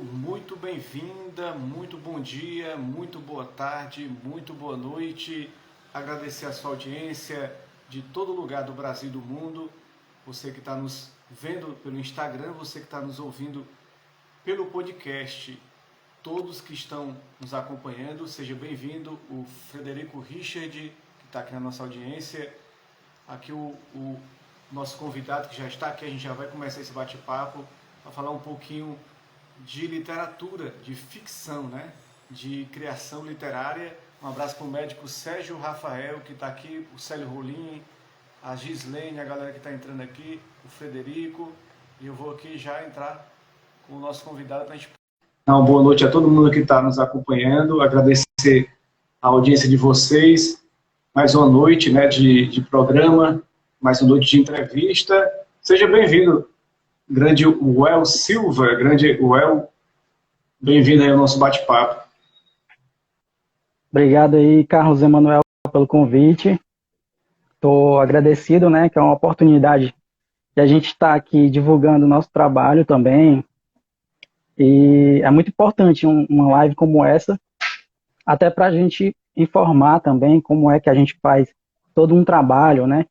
Muito bem-vinda, muito bom dia, muito boa tarde, muito boa noite. Agradecer a sua audiência de todo lugar do Brasil e do mundo. Você que está nos vendo pelo Instagram, você que está nos ouvindo pelo podcast. Todos que estão nos acompanhando, seja bem-vindo. O Frederico Richard, que está aqui na nossa audiência. Aqui o nosso convidado que já está aqui, a gente já vai começar esse bate-papo para falar um pouquinho de literatura, de ficção, né? De criação literária. Um abraço para o médico Sérgio Rafael, que está aqui, o Célio Rolim, a Gislene, a galera que está entrando aqui, o Frederico. E eu vou aqui já entrar com o nosso convidado para a gente... Então, boa noite a todo mundo que está nos acompanhando. Agradecer a audiência de vocês. Mais uma noite, né, de programa, mais uma noite de entrevista. Seja bem-vindo, grande Well Silva, grande Well, bem-vindo aí ao nosso bate-papo. Obrigado aí, Carlos Emanuel, pelo convite. Estou agradecido, né, que é uma oportunidade de a gente estar aqui divulgando o nosso trabalho também. E é muito importante uma live como essa, até para a gente informar também como é que a gente faz todo um trabalho, né?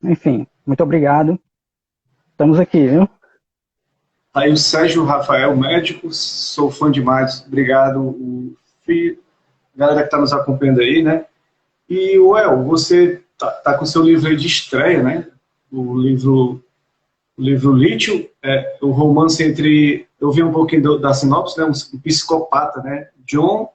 Enfim, muito obrigado. Estamos aqui, viu? Aí o Sérgio Rafael, médico, sou fã demais, obrigado. Galera que está nos acompanhando aí, né? E, Well, você tá com o seu livro aí de estreia, né? O livro Lítio, o romance entre... Eu vi um pouquinho da sinopse, né? Um psicopata, né? John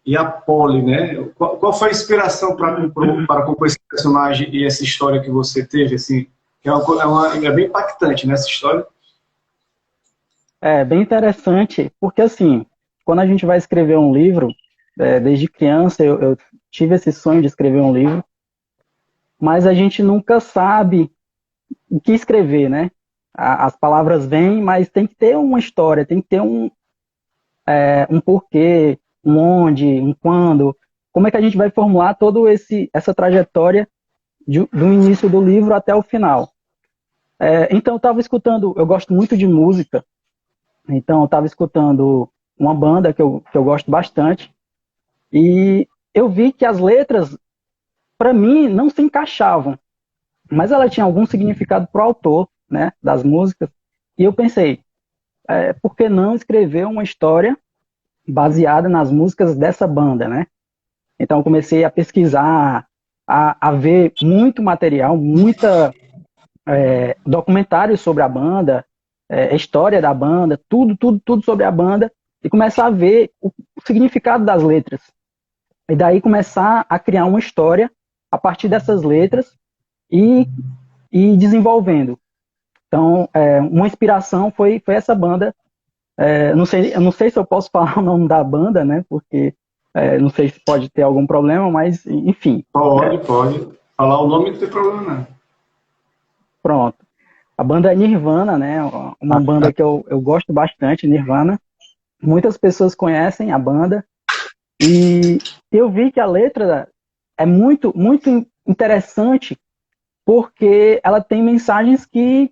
e a Polly, né? Qual foi a inspiração para compor esse personagem e essa história que você teve, assim? Que é bem impactante, né, essa história? É bem interessante, porque assim, quando a gente vai escrever um livro, desde criança eu tive esse sonho de escrever um livro, mas a gente nunca sabe o que escrever, né? As palavras vêm, mas tem que ter uma história, tem que ter um porquê, um onde, um quando. Como é que a gente vai formular toda essa trajetória do início do livro até o final? Então eu estava escutando, eu gosto muito de música, então eu estava escutando uma banda que eu gosto bastante, e eu vi que as letras, para mim, não se encaixavam, mas ela tinha algum significado para o autor, né, das músicas, e eu pensei, por que não escrever uma história baseada nas músicas dessa banda, né? Então eu comecei a pesquisar, a ver muito material, documentários sobre a banda, história da banda, tudo sobre a banda, e começar a ver o significado das letras. E daí começar a criar uma história a partir dessas letras e desenvolvendo. Então, uma inspiração foi essa banda. Eu não sei se eu posso falar o nome da banda, né? Porque não sei se pode ter algum problema, mas enfim. Pode. Falar o nome não tem problema, não. Pronto. A banda é Nirvana, né? Uma banda que eu gosto bastante, Nirvana. Muitas pessoas conhecem a banda. E eu vi que a letra é muito interessante, porque ela tem mensagens que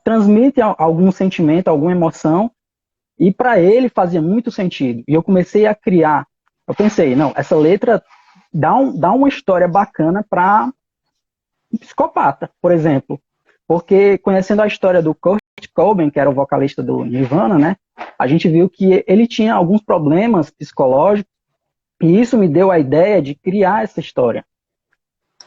transmitem algum sentimento, alguma emoção, e para ele fazia muito sentido. E eu comecei a criar. Eu pensei, não, essa letra dá uma história bacana para um psicopata, por exemplo. Porque conhecendo a história do Kurt Cobain, que era o vocalista do Nirvana, né? A gente viu que ele tinha alguns problemas psicológicos, e isso me deu a ideia de criar essa história.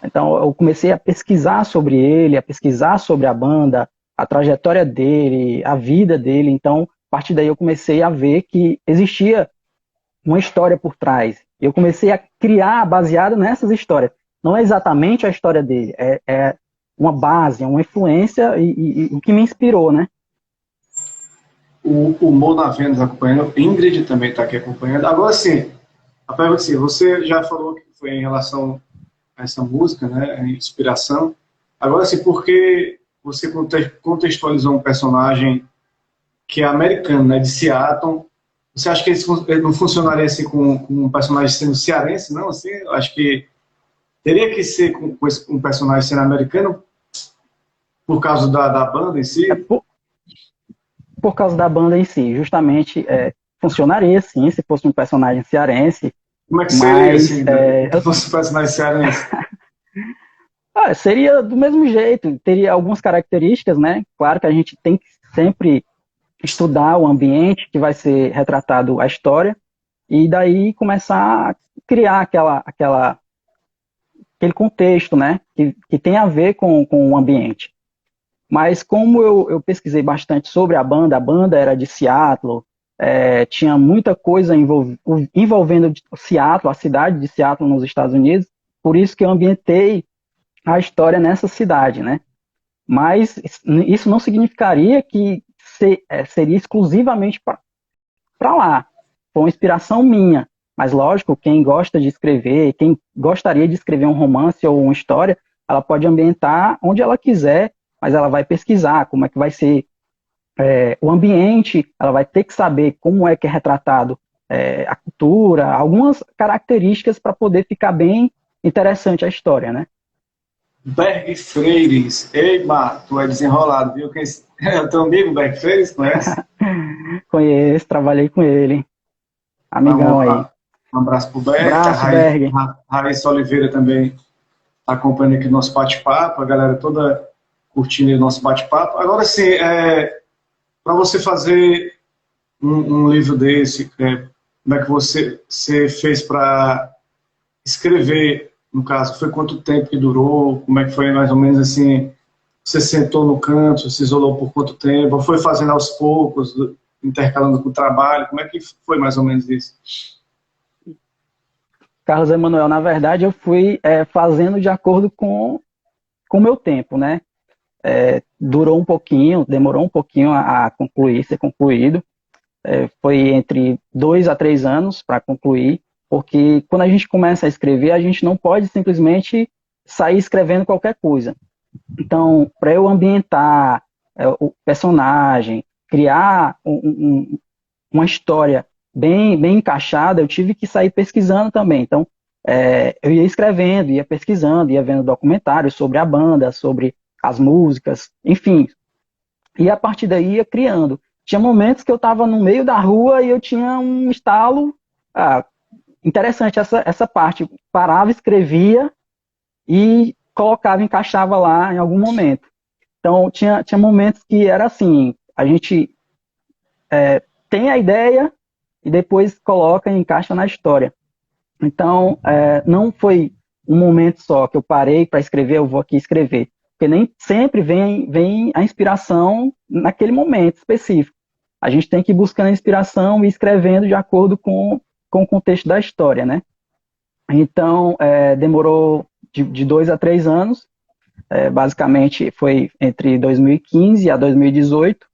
Então eu comecei a pesquisar sobre ele, a pesquisar sobre a banda, a trajetória dele, a vida dele. Então, a partir daí eu comecei a ver que existia uma história por trás. Eu comecei a criar baseado nessas histórias. Não é exatamente a história dele, é uma base, é uma influência e o que me inspirou, né? O Mona Vênus acompanhando, Ingrid também está aqui acompanhando. Agora sim, a pergunta assim, você já falou que foi em relação a essa música, né, a inspiração. Agora sim, por que você contextualizou um personagem que é americano, né, de Seattle? Você acha que ele não funcionaria assim com um personagem sendo cearense, não? Assim, eu acho que teria que ser com um personagem sendo americano por causa da banda em si? por causa da banda em si. Justamente funcionaria sim se fosse um personagem cearense, Como é que seria, mas assim, se fosse um personagem cearense? seria do mesmo jeito, teria algumas características, né? Claro que a gente tem que sempre estudar o ambiente que vai ser retratado a história, e daí começar a criar aquele contexto, né? Que tem a ver com o ambiente. Mas como eu pesquisei bastante sobre a banda era de Seattle, tinha muita coisa envolvendo Seattle, a cidade de Seattle nos Estados Unidos, por isso que eu ambientei a história nessa cidade, né? Mas isso não significaria que seria exclusivamente para lá. Foi uma inspiração minha. Mas, lógico, quem gosta de escrever, quem gostaria de escrever um romance ou uma história, ela pode ambientar onde ela quiser, mas ela vai pesquisar como é que vai ser o ambiente, ela vai ter que saber como é que é retratado a cultura, algumas características para poder ficar bem interessante a história, né? Berg Freires. Ei, Mar, tu é desenrolado, viu? É o teu amigo Berg Freires, conhece? Conheço, trabalhei com ele, amigão aí. Um abraço pro Berg, Abraço, Berg. a Raíssa Oliveira também está acompanhando aqui o nosso bate-papo, a galera toda curtindo o nosso bate-papo. Agora sim, para você fazer um livro desse, como é que você fez para escrever, no caso, foi quanto tempo que durou, como é que foi mais ou menos assim, você sentou no canto, se isolou por quanto tempo, ou foi fazendo aos poucos, intercalando com o trabalho, como é que foi mais ou menos isso? Carlos Emanuel, na verdade, eu fui fazendo de acordo com o meu tempo, né? Durou um pouquinho, demorou um pouquinho a concluir, ser concluído. Foi entre 2 a 3 anos para concluir, porque quando a gente começa a escrever, a gente não pode simplesmente sair escrevendo qualquer coisa. Então, para eu ambientar o personagem, criar uma história bem encaixada, eu tive que sair pesquisando também. Então, eu ia escrevendo, ia pesquisando, ia vendo documentários sobre a banda, sobre as músicas, enfim. E a partir daí ia criando. Tinha momentos que eu estava no meio da rua e eu tinha um estalo. Interessante essa parte. Parava, escrevia e colocava, encaixava lá em algum momento. Então, tinha momentos que era assim, a gente tem a ideia e depois coloca e encaixa na história. Então, não foi um momento só que eu parei para escrever, eu vou aqui escrever. Porque nem sempre vem a inspiração naquele momento específico. A gente tem que ir buscando a inspiração e escrevendo de acordo com o contexto da história, né? Então, demorou de 2 a 3 anos. Basicamente, foi entre 2015 a 2018.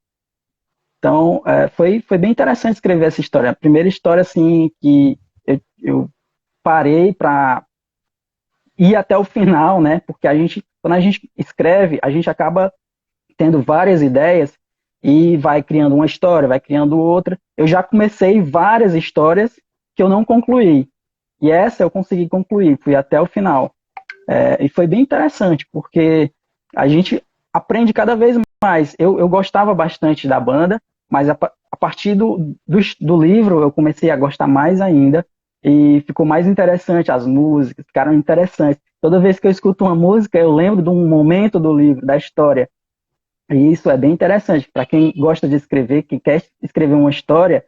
Então, foi bem interessante escrever essa história. A primeira história, assim, que eu parei para ir até o final, né? Porque quando a gente escreve, a gente acaba tendo várias ideias e vai criando uma história, vai criando outra. Eu já comecei várias histórias que eu não concluí. E essa eu consegui concluir, fui até o final. E foi bem interessante, porque a gente aprende cada vez mais. Eu gostava bastante da banda, mas a partir do livro eu comecei a gostar mais ainda. E ficou mais interessante, as músicas ficaram interessantes. Toda vez que eu escuto uma música, eu lembro de um momento do livro, da história. E isso é bem interessante. Para quem gosta de escrever, quem quer escrever uma história,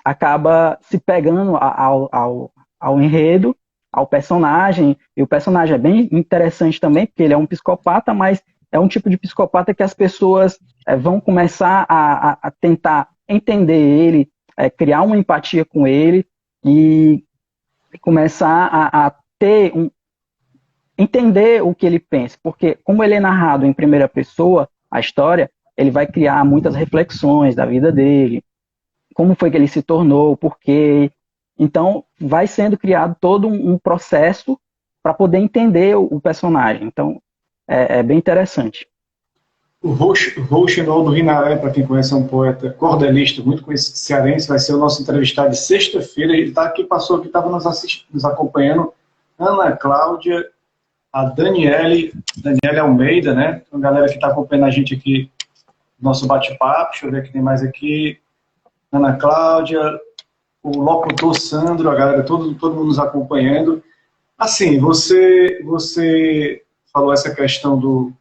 acaba se pegando ao enredo, ao personagem. E o personagem é bem interessante também, porque ele é um psicopata, mas é um tipo de psicopata que as pessoas vão começar a tentar entender ele, criar uma empatia com ele e começar a ter entender o que ele pensa, porque como ele é narrado em primeira pessoa, a história, ele vai criar muitas reflexões da vida dele, como foi que ele se tornou, por quê. Então, vai sendo criado todo um processo para poder entender o personagem. Então, é bem interessante. O Rochinol do Rinaré, para quem conhece, é um poeta cordelista, muito conhecido cearense, vai ser o nosso entrevistado de sexta-feira. Ele está aqui, passou aqui, estava nos acompanhando. Ana Cláudia, a Daniele Almeida, né? Uma galera que está acompanhando a gente aqui nosso bate-papo. Deixa eu ver quem tem mais aqui. Ana Cláudia, o locutor Sandro, a galera, todo mundo nos acompanhando. Assim, você falou essa questão do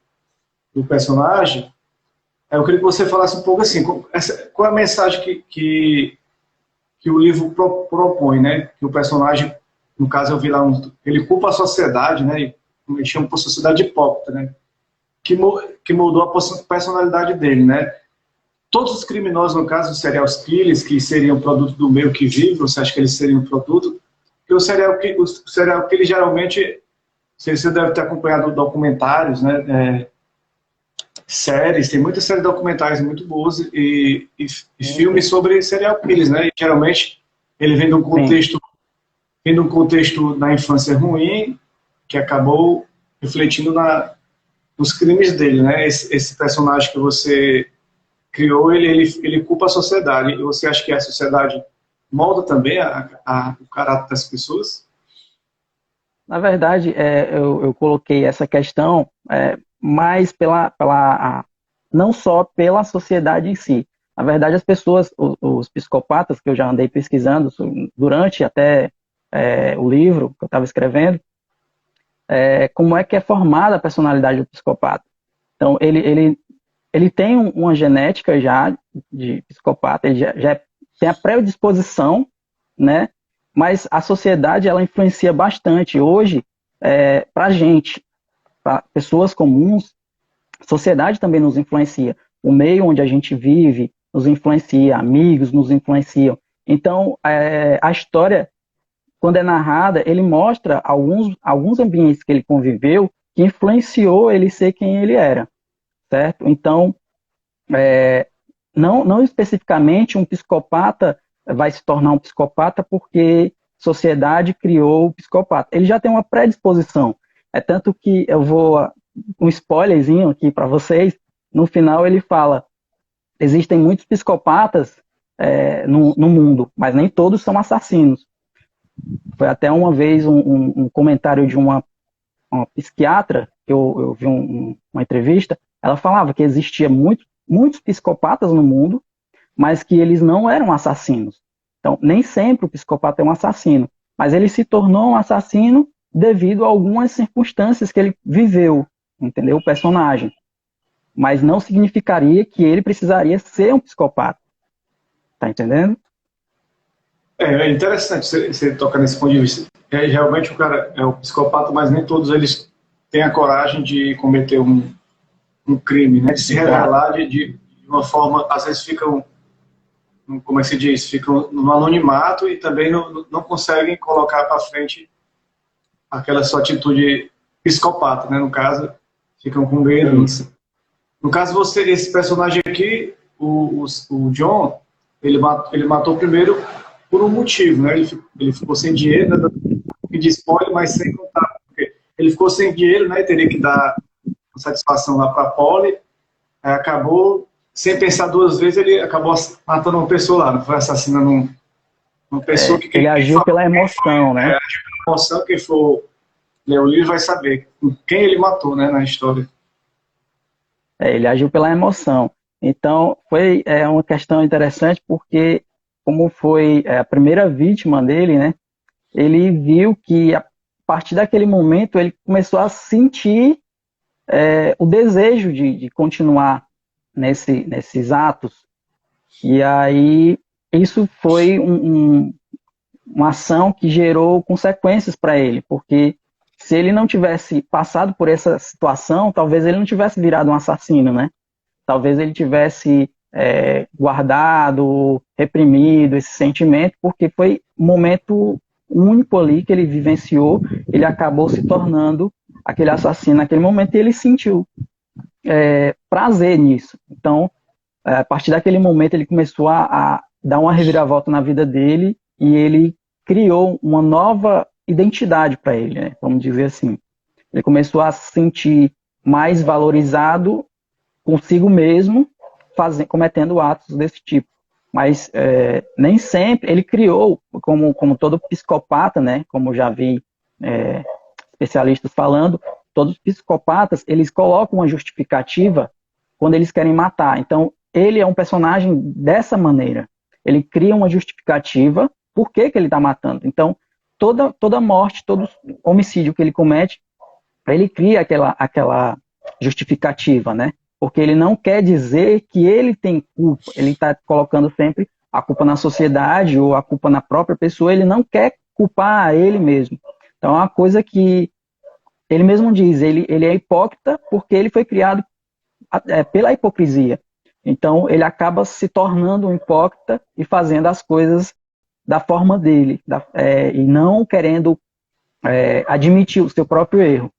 personagem. Eu queria que você falasse um pouco assim, qual é a mensagem que o livro propõe, né? Que o personagem, no caso eu vi lá, ele culpa a sociedade, né? Ele chama por sociedade hipócrita, né? Que moldou a personalidade dele, né? Todos os criminosos, no caso dos serial killers, que seriam produto do meio que vive, você acha que eles seriam produto? Porque o serial killer geralmente, você deve ter acompanhado documentários, né? Séries, tem muitas séries documentais muito boas e filmes sobre serial killers, né? E, geralmente ele vem de um contexto da infância ruim que acabou refletindo nos crimes dele, né? Esse personagem que você criou, ele culpa a sociedade. E você acha que a sociedade molda também o caráter das pessoas? Na verdade, eu coloquei essa questão mais não só pela sociedade em si. Na verdade, as pessoas, os psicopatas, que eu já andei pesquisando durante até o livro que eu estava escrevendo, como é que é formada a personalidade do psicopata. Então, ele tem uma genética já de psicopata, ele já tem a predisposição, né? Mas a sociedade, ela influencia bastante. Hoje, para a gente, para pessoas comuns, a sociedade também nos influencia. O meio onde a gente vive nos influencia, amigos nos influenciam. Então, a história, quando é narrada, ele mostra alguns ambientes que ele conviveu que influenciou ele ser quem ele era, certo? Então, não especificamente um psicopata vai se tornar um psicopata porque a sociedade criou o psicopata. Ele já tem uma predisposição. É tanto que eu vou um spoilerzinho aqui para vocês. No final ele fala: existem muitos psicopatas no mundo, mas nem todos são assassinos. Foi até uma vez um comentário de uma psiquiatra, que eu vi uma entrevista, ela falava que existia muitos psicopatas no mundo, mas que eles não eram assassinos. Então, nem sempre o psicopata é um assassino, mas ele se tornou um assassino devido a algumas circunstâncias que ele viveu, entendeu? O personagem. Mas não significaria que ele precisaria ser um psicopata. Tá entendendo? É interessante você tocar nesse ponto de vista. Realmente o cara é o psicopata, mas nem todos eles têm a coragem de cometer um crime, né? De se revelar de uma forma, às vezes ficam, como é que se diz, ficam no anonimato e também não conseguem colocar para frente aquela sua atitude psicopata, né? No caso, ficam com medo. No caso, esse personagem aqui, o John, ele matou primeiro por um motivo, né? Ele ficou sem dinheiro, né? De spoiler, mas sem contar. Porque ele ficou sem dinheiro, né? Teria que dar satisfação lá para a Polly. Acabou, sem pensar duas vezes, ele acabou matando uma pessoa lá. Não foi assassinando uma pessoa que... Ele agiu pela emoção, né? Agiu pela emoção. Quem for ler o livro vai saber quem ele matou, né? Na história. Ele agiu pela emoção. Então, foi uma questão interessante porque, como foi a primeira vítima dele, né? Ele viu que, a partir daquele momento, ele começou a sentir o desejo de continuar nesses atos. E aí, isso foi uma ação que gerou consequências para ele, porque se ele não tivesse passado por essa situação, talvez ele não tivesse virado um assassino, né? Talvez ele tivesse guardado, reprimido esse sentimento, porque foi um momento único ali que ele vivenciou, ele acabou se tornando aquele assassino naquele momento e ele sentiu prazer nisso. Então, a partir daquele momento ele começou a dar uma reviravolta na vida dele e ele criou uma nova identidade para ele, né? Vamos dizer assim. Ele começou a se sentir mais valorizado consigo mesmo, cometendo atos desse tipo. Mas nem sempre ele criou, como todo psicopata, né? Como já vi especialistas falando, todos os psicopatas, eles colocam uma justificativa quando eles querem matar. Então, ele é um personagem dessa maneira. Ele cria uma justificativa por que ele está matando. Então, toda morte, todo homicídio que ele comete, ele cria aquela justificativa, né? Porque ele não quer dizer que ele tem culpa. Ele está colocando sempre a culpa na sociedade ou a culpa na própria pessoa. Ele não quer culpar ele mesmo. Então, é uma coisa que ele mesmo diz, ele é hipócrita porque ele foi criado pela hipocrisia. Então, ele acaba se tornando um hipócrita e fazendo as coisas da forma dele, e não querendo admitir o seu próprio erro.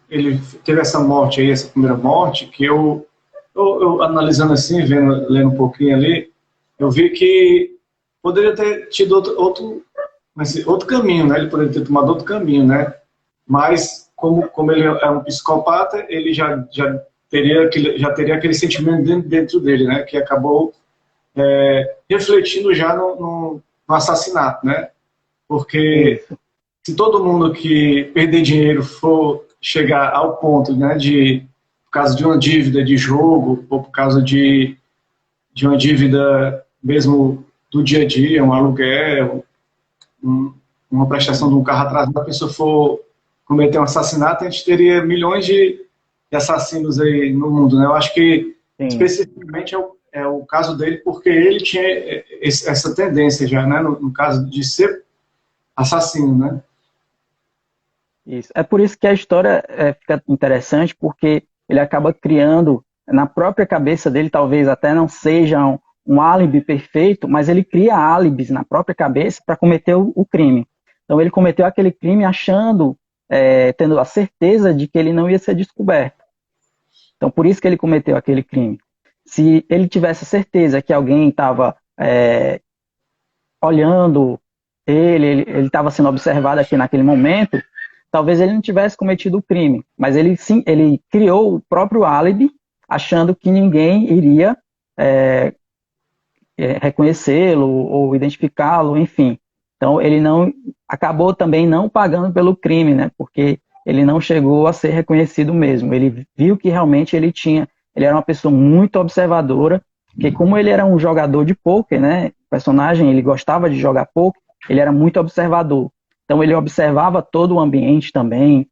Ele teve essa morte aí, essa primeira morte, que eu analisando assim, lendo um pouquinho ali, eu vi que poderia ter tido outro caminho, né? Ele poderia ter tomado outro caminho, né? Mas, como ele é um psicopata, ele já teria aquele sentimento dentro dele, né? Que acabou refletindo já no assassinato, né? Porque se todo mundo que perder dinheiro for chegar ao ponto, né, por causa de uma dívida de jogo, ou por causa de uma dívida mesmo do dia a dia, um aluguel, uma prestação de um carro atrasado, a pessoa for cometer um assassinato, a gente teria milhões de assassinos aí no mundo, né? Eu acho que especificamente é o caso dele, porque ele tinha essa tendência já, né, no caso de ser assassino, né? Isso. É por isso que a história fica interessante, porque ele acaba criando, na própria cabeça dele, talvez até não seja um álibi perfeito, mas ele cria álibis na própria cabeça para cometer o crime. Então ele cometeu aquele crime achando, tendo a certeza de que ele não ia ser descoberto. Então por isso que ele cometeu aquele crime. Se ele tivesse certeza que alguém estava olhando ele estava sendo observado aqui naquele momento, talvez ele não tivesse cometido o crime, mas ele criou o próprio álibi, achando que ninguém iria reconhecê-lo ou identificá-lo, enfim. Então ele acabou também não pagando pelo crime, né? Porque ele não chegou a ser reconhecido mesmo. Ele viu que realmente ele era uma pessoa muito observadora, porque como ele era um jogador de pôquer, né? O personagem, ele gostava de jogar pôquer, ele era muito observador. Então ele observava todo o ambiente também,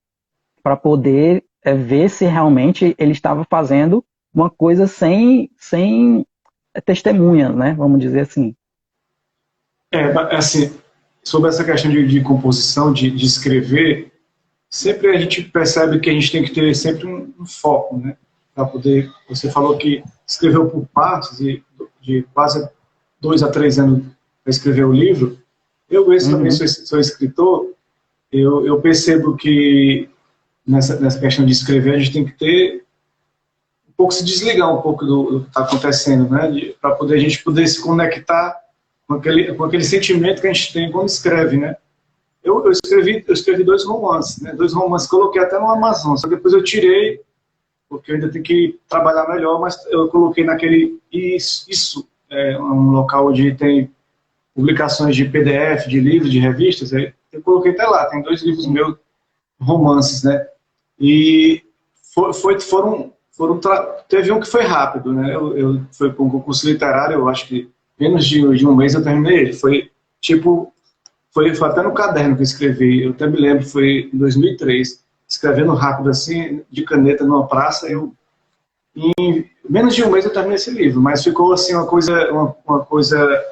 para poder ver se realmente ele estava fazendo uma coisa sem testemunhas, né? Vamos dizer assim. Assim, sobre essa questão de composição, de escrever, sempre a gente percebe que a gente tem que ter sempre um foco, né? Para poder, você falou que escreveu por partes, de quase 2 a 3 anos para escrever o livro. Eu mesmo também sou escritor, eu percebo que nessa questão de escrever a gente tem que ter um pouco, se desligar um pouco do que está acontecendo, né? Para a gente poder se conectar com aquele sentimento que a gente tem quando escreve, né? Eu escrevi 2 romances, né? 2 romances, coloquei até no Amazon, só que depois eu tirei, porque eu ainda tenho que trabalhar melhor, mas eu coloquei naquele um local onde tem publicações de PDF, de livros, de revistas, eu coloquei até lá, tem 2 livros meus, romances, né? E teve um que foi rápido, né? Foi para um concurso literário, eu acho que menos de um mês eu terminei ele. Foi até no caderno que eu escrevi, eu até me lembro, foi em 2003, escrevendo rápido assim, de caneta numa praça, em menos de um mês eu terminei esse livro, mas ficou assim uma coisa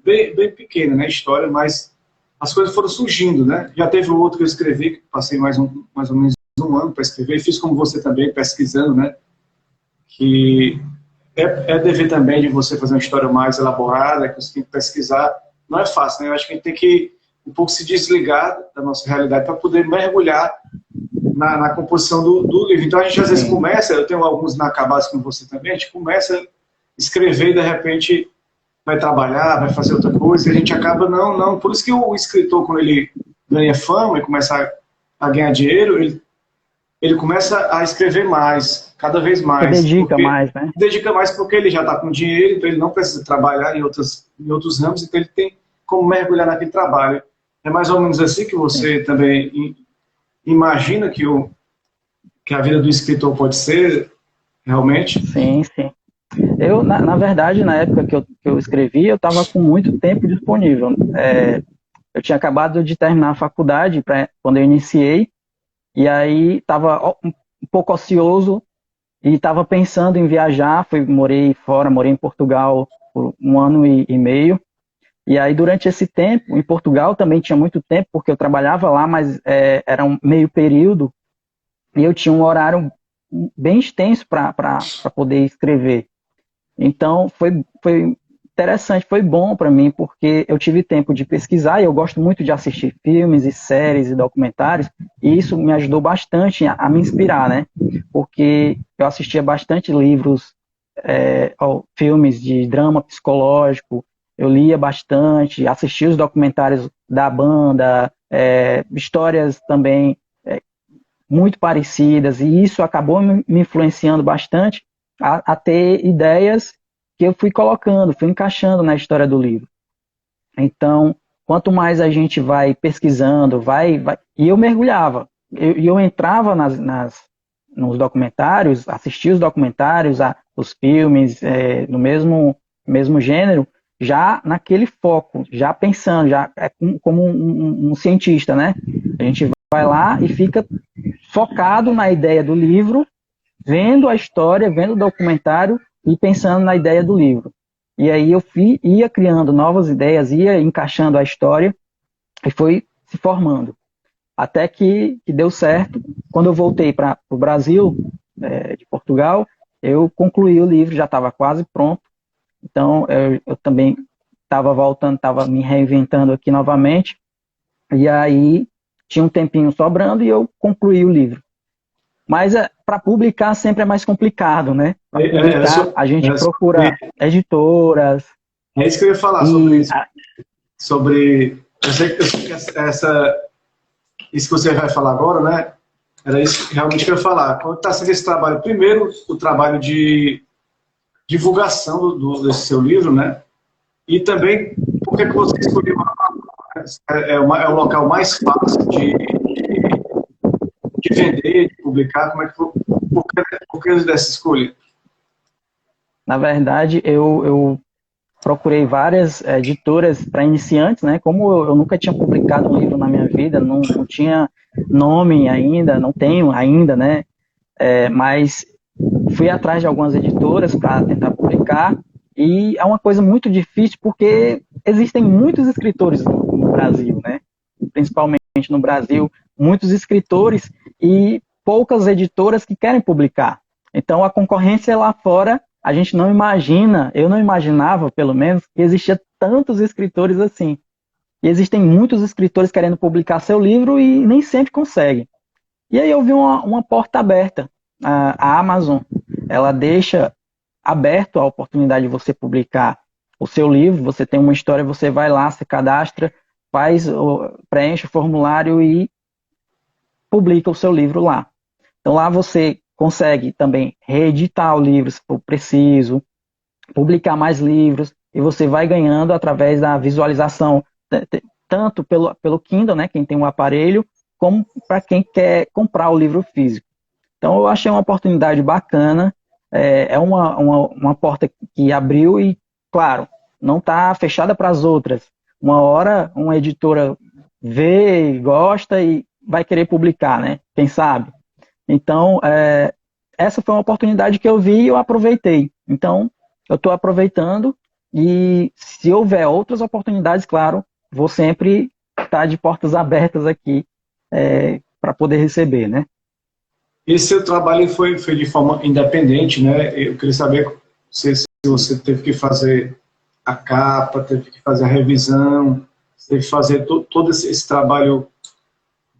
bem pequena, né, história, mas as coisas foram surgindo, né? Já teve o outro que eu escrevi, que passei mais ou menos 1 ano para escrever, fiz como você também, pesquisando, né? Que é dever também de você fazer uma história mais elaborada, que você tem que pesquisar. Não é fácil, né? Eu acho que a gente tem que um pouco se desligar da nossa realidade para poder mergulhar na composição do livro. Então a gente às vezes começa, eu tenho alguns inacabados com você também, a gente começa a escrever e de repente vai trabalhar, vai fazer outra coisa, e a gente acaba, não. Por isso que o escritor, quando ele ganha fama e começa a ganhar dinheiro, ele começa a escrever mais, cada vez mais. Se dedica mais, né? Dedica mais porque ele já está com dinheiro, então ele não precisa trabalhar em outros ramos, então ele tem como mergulhar naquele trabalho. É mais ou menos assim que você também imagina que que a vida do escritor pode ser, realmente. Sim, sim. Eu, na verdade, na época que eu escrevi, eu estava com muito tempo disponível. Eu tinha acabado de terminar a faculdade quando eu iniciei, e aí estava um pouco ocioso e estava pensando em viajar. Morei fora, morei em Portugal por um ano e meio. E aí, durante esse tempo, em Portugal também tinha muito tempo, porque eu trabalhava lá, mas era um meio período, e eu tinha um horário bem extenso para poder escrever. Então, foi interessante, foi bom para mim, porque eu tive tempo de pesquisar, e eu gosto muito de assistir filmes e séries e documentários, e isso me ajudou bastante a me inspirar, né? Porque eu assistia bastante livros, filmes de drama psicológico, eu lia bastante, assistia os documentários da banda, histórias também muito parecidas, e isso acabou me influenciando bastante a ter ideias que eu fui colocando, fui encaixando na história do livro. Então, quanto mais a gente vai pesquisando, e eu mergulhava, eu entrava nos documentários, assistia os documentários, os filmes, no mesmo gênero, já naquele foco, já pensando, já como um cientista, né? A gente vai lá e fica focado na ideia do livro, vendo a história, vendo o documentário e pensando na ideia do livro. E aí ia criando novas ideias, ia encaixando a história e foi se formando. Até que deu certo. Quando eu voltei para o Brasil, de Portugal, eu concluí o livro, já estava quase pronto. Então, eu também estava voltando, estava me reinventando aqui novamente. E aí, tinha um tempinho sobrando e eu concluí o livro. Mas para publicar sempre é mais complicado, né? Para publicar, a gente procura editoras. É isso que eu ia falar sobre isso. Eu sei que isso que você vai falar agora, né? Era isso realmente que eu ia falar. Quando está sendo esse trabalho, primeiro, o trabalho de divulgação desse seu livro, né? E também, por que você escolheu é o local mais fácil de vender, de publicar? Por que dessa escolha? Na verdade, eu procurei várias editoras para iniciantes, né? Como eu nunca tinha publicado um livro na minha vida, não tinha nome ainda, não tenho ainda, né? Mas fui atrás de algumas editoras para tentar publicar, e é uma coisa muito difícil porque existem muitos escritores no Brasil, né? Principalmente no Brasil, muitos escritores e poucas editoras que querem publicar. Então a concorrência lá fora, a gente não imagina, eu não imaginava, pelo menos, que existia tantos escritores assim. E existem muitos escritores querendo publicar seu livro e nem sempre conseguem. E aí eu vi uma porta aberta. A Amazon, ela deixa aberto a oportunidade de você publicar o seu livro, você tem uma história, você vai lá, se cadastra, preenche o formulário e publica o seu livro lá. Então lá você consegue também reeditar o livro se for preciso, publicar mais livros, e você vai ganhando através da visualização, tanto pelo Kindle, né, quem tem um aparelho, como para quem quer comprar o livro físico. Então eu achei uma oportunidade bacana, uma porta que abriu e, claro, não está fechada para as outras. Uma hora uma editora vê, gosta e vai querer publicar, né? Quem sabe? Então, essa foi uma oportunidade que eu vi e eu aproveitei. Então, eu estou aproveitando e se houver outras oportunidades, claro, vou sempre estar de portas abertas aqui para poder receber, né? Esse seu trabalho foi de forma independente, né? Eu queria saber se você teve que fazer a capa, teve que fazer a revisão, teve que fazer todo esse trabalho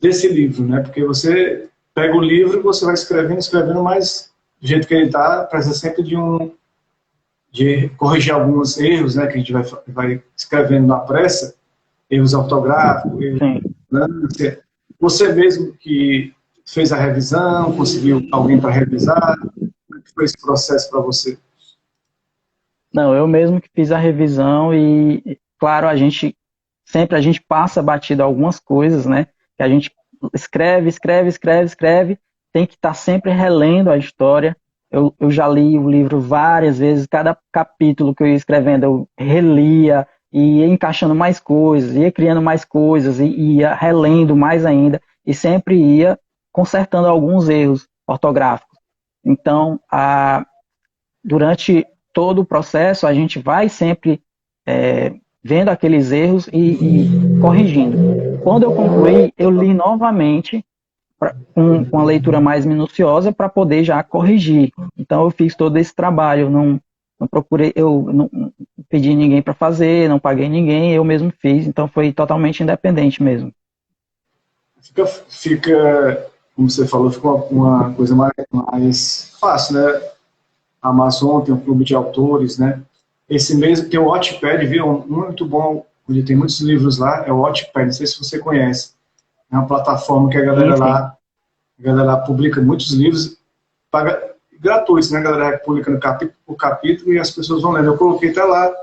desse livro, né? Porque você pega o livro e você vai escrevendo, mas do jeito que ele está, precisa sempre de corrigir alguns erros, né? Que a gente vai escrevendo na pressa, erros ortográficos, erros de pronúncia. Você mesmo que fez a revisão, conseguiu alguém para revisar? Como foi esse processo para você? Não, eu mesmo que fiz a revisão e, claro, a gente passa batido algumas coisas, né? Que a gente escreve, tem que estar sempre relendo a história. Eu já li o livro várias vezes, cada capítulo que eu ia escrevendo eu relia, e ia encaixando mais coisas, ia criando mais coisas, e ia relendo mais ainda, e sempre ia consertando alguns erros ortográficos. Então, durante todo o processo, a gente vai sempre vendo aqueles erros e corrigindo. Quando eu concluí, eu li novamente com a leitura mais minuciosa para poder já corrigir. Então eu fiz todo esse trabalho, não procurei, eu não pedi ninguém para fazer, não paguei ninguém, eu mesmo fiz, então foi totalmente independente mesmo. Fica, como você falou, fica uma coisa mais fácil, né? A Amazon tem um clube de autores, né? Esse mesmo tem o Wattpad, viu? Muito bom, onde tem muitos livros lá, é o Wattpad, não sei se você conhece. É uma plataforma que a galera publica muitos livros, paga gratuitos, né? A galera publica no capítulo e as pessoas vão lendo. Eu coloquei até lá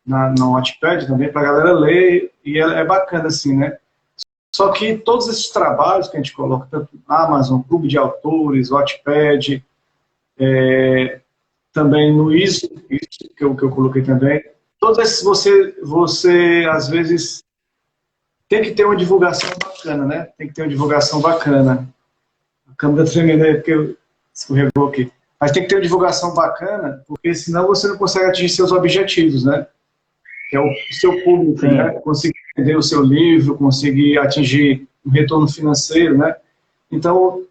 no Wattpad também para a galera ler, e é bacana assim, né? Só que todos esses trabalhos que a gente coloca, tanto Amazon, Clube de Autores, Wattpad, também no isso que eu coloquei também, todos esses você às vezes tem que ter uma divulgação bacana, né? Tem que ter uma divulgação bacana. A câmera tremendo aí porque escorregou aqui. Mas tem que ter uma divulgação bacana, porque senão você não consegue atingir seus objetivos, né? Que é o seu público, né? Conseguir vender o seu livro, conseguir atingir um retorno financeiro, né? Então,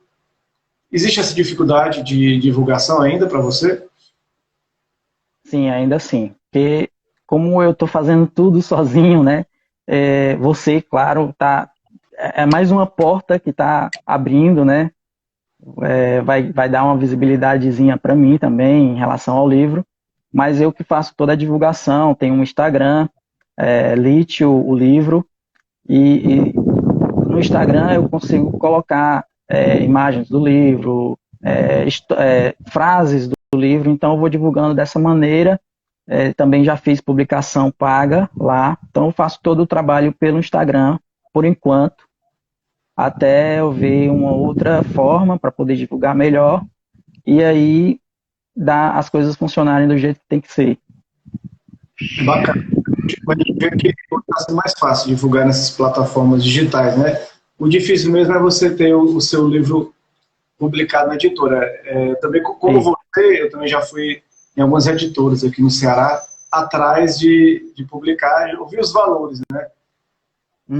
existe essa dificuldade de divulgação ainda para você? Sim, ainda assim. Porque como eu estou fazendo tudo sozinho, né? Você, claro, é mais uma porta que está abrindo, né? Vai dar uma visibilidadezinha para mim também em relação ao livro, mas eu que faço toda a divulgação, tenho um Instagram, Lite o livro, e no Instagram eu consigo colocar imagens do livro, frases do livro, então eu vou divulgando dessa maneira. Também já fiz publicação paga lá, então eu faço todo o trabalho pelo Instagram, por enquanto, até eu ver uma outra forma para poder divulgar melhor, e aí dar as coisas funcionarem do jeito que tem que ser. Bacana. A gente vê que está sendo mais fácil divulgar nessas plataformas digitais, né? O difícil mesmo é você ter o seu livro publicado na editora. Também, como você, eu também já fui em algumas editoras aqui no Ceará, atrás de publicar, eu vi os valores, né?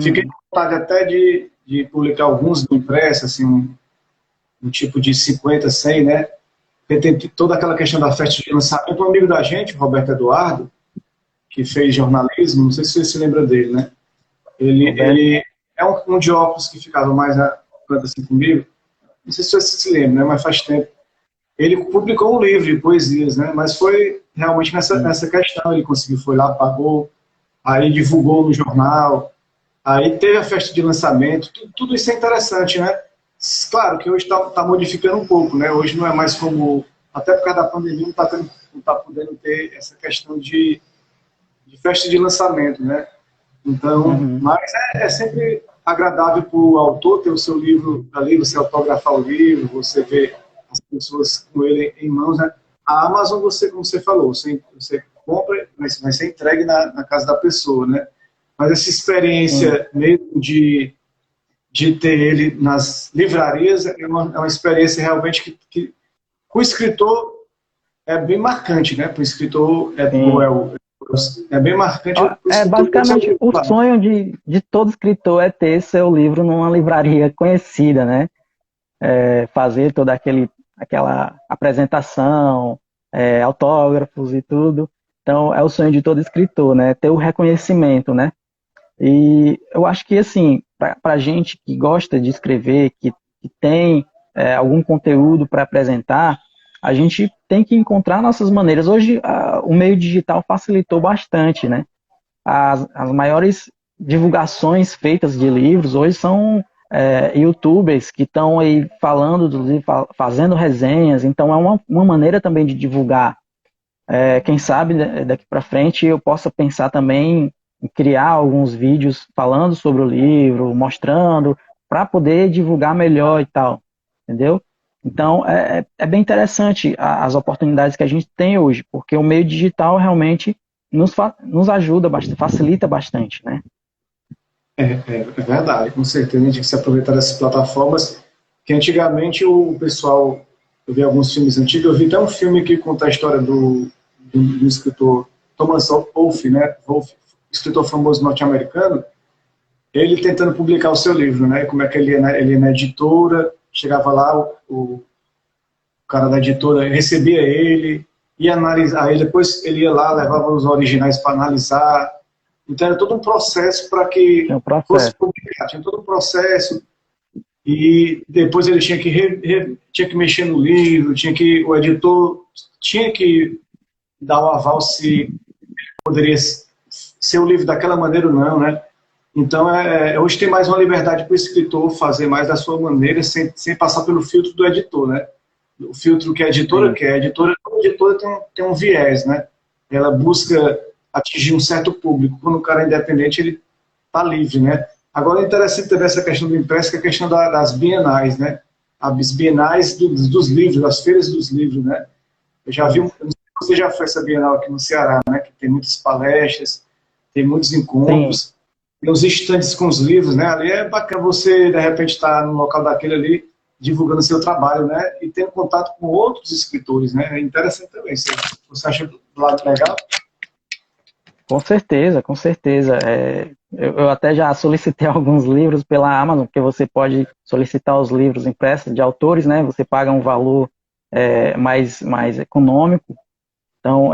Fiquei com vontade até de publicar alguns no impresso, assim, um tipo de 50, 100, né? Porque tem toda aquela questão da festa de lançamento. Um amigo da gente, o Roberto Eduardo, que fez jornalismo, não sei se você se lembra dele, né? Ele é um de óculos que ficava mais assim comigo, não sei se você se lembra, né? Mas faz tempo. Ele publicou um livro de poesias, né? Mas foi realmente nessa questão, ele conseguiu, foi lá, pagou, aí divulgou no jornal, aí teve a festa de lançamento, tudo isso é interessante, né? Claro que hoje está modificando um pouco, né? Hoje não é mais como, até por causa da pandemia, não está podendo ter essa questão de festa de lançamento, né? Então, mas é sempre agradável para o autor ter o seu livro ali, você autografar o livro, você ver as pessoas com ele em mãos, né? A Amazon, como você falou, você compra, mas vai ser entregue na casa da pessoa, né? Mas essa experiência mesmo de ter ele nas livrarias é uma experiência realmente que o escritor é bem marcante, né? Para o escritor é bem marcante. Basicamente, o sonho de todo escritor é ter seu livro numa livraria conhecida, né? Fazer toda aquela apresentação, autógrafos e tudo. Então, é o sonho de todo escritor, né? Ter o reconhecimento, né? E eu acho que, assim, para gente que gosta de escrever, que tem algum conteúdo para apresentar, a gente tem que encontrar nossas maneiras. Hoje, o meio digital facilitou bastante, né? As maiores divulgações feitas de livros hoje são YouTubers que estão aí falando dos livros, fazendo resenhas, então é uma maneira também de divulgar. Quem sabe daqui para frente eu possa pensar também em criar alguns vídeos falando sobre o livro, mostrando, para poder divulgar melhor e tal. entendeu? Então, é bem interessante as oportunidades que a gente tem hoje, porque o meio digital realmente nos ajuda bastante, facilita bastante, né? É verdade, com certeza. A gente tem que se aproveitar dessas plataformas, que antigamente o pessoal, eu vi alguns filmes antigos, eu vi até um filme que conta a história do escritor Thomas Wolfe, né? Wolfe, escritor famoso norte-americano, ele tentando publicar o seu livro, né? Como é que ele ia na editora, chegava lá, o cara da editora recebia ele, ia analisar, aí depois ele ia lá, levava os originais para analisar. Então era todo um processo para que É um fosse processo. publicado, tinha todo um processo, e depois ele tinha que, tinha que mexer no livro, o editor tinha que dar o aval se poderia ser o livro daquela maneira ou não, né? Então, hoje tem mais uma liberdade para o escritor fazer mais da sua maneira, sem passar pelo filtro do editor, né? O filtro que a editora Sim, quer. A editora tem um viés, né? Ela busca atingir um certo público. Quando o cara é independente, ele está livre, né? Agora, é interessante também essa questão do impresso, que é a questão das bienais, né? As bienais dos livros, as feiras dos livros, né? Eu já vi, eu isso. não sei se você já foi essa bienal aqui no Ceará, né? Que tem muitas palestras, tem muitos Sim, encontros, tem os estandes com os livros, né? Ali é bacana você, de repente, estar no local daquele ali, divulgando seu trabalho, né? E tendo contato com outros escritores, né? É interessante também. Você acha do lado legal? com certeza, com certeza. Eu até já solicitei alguns livros pela Amazon, porque você pode solicitar os livros impressos de autores, né? Você paga um valor mais econômico. Então,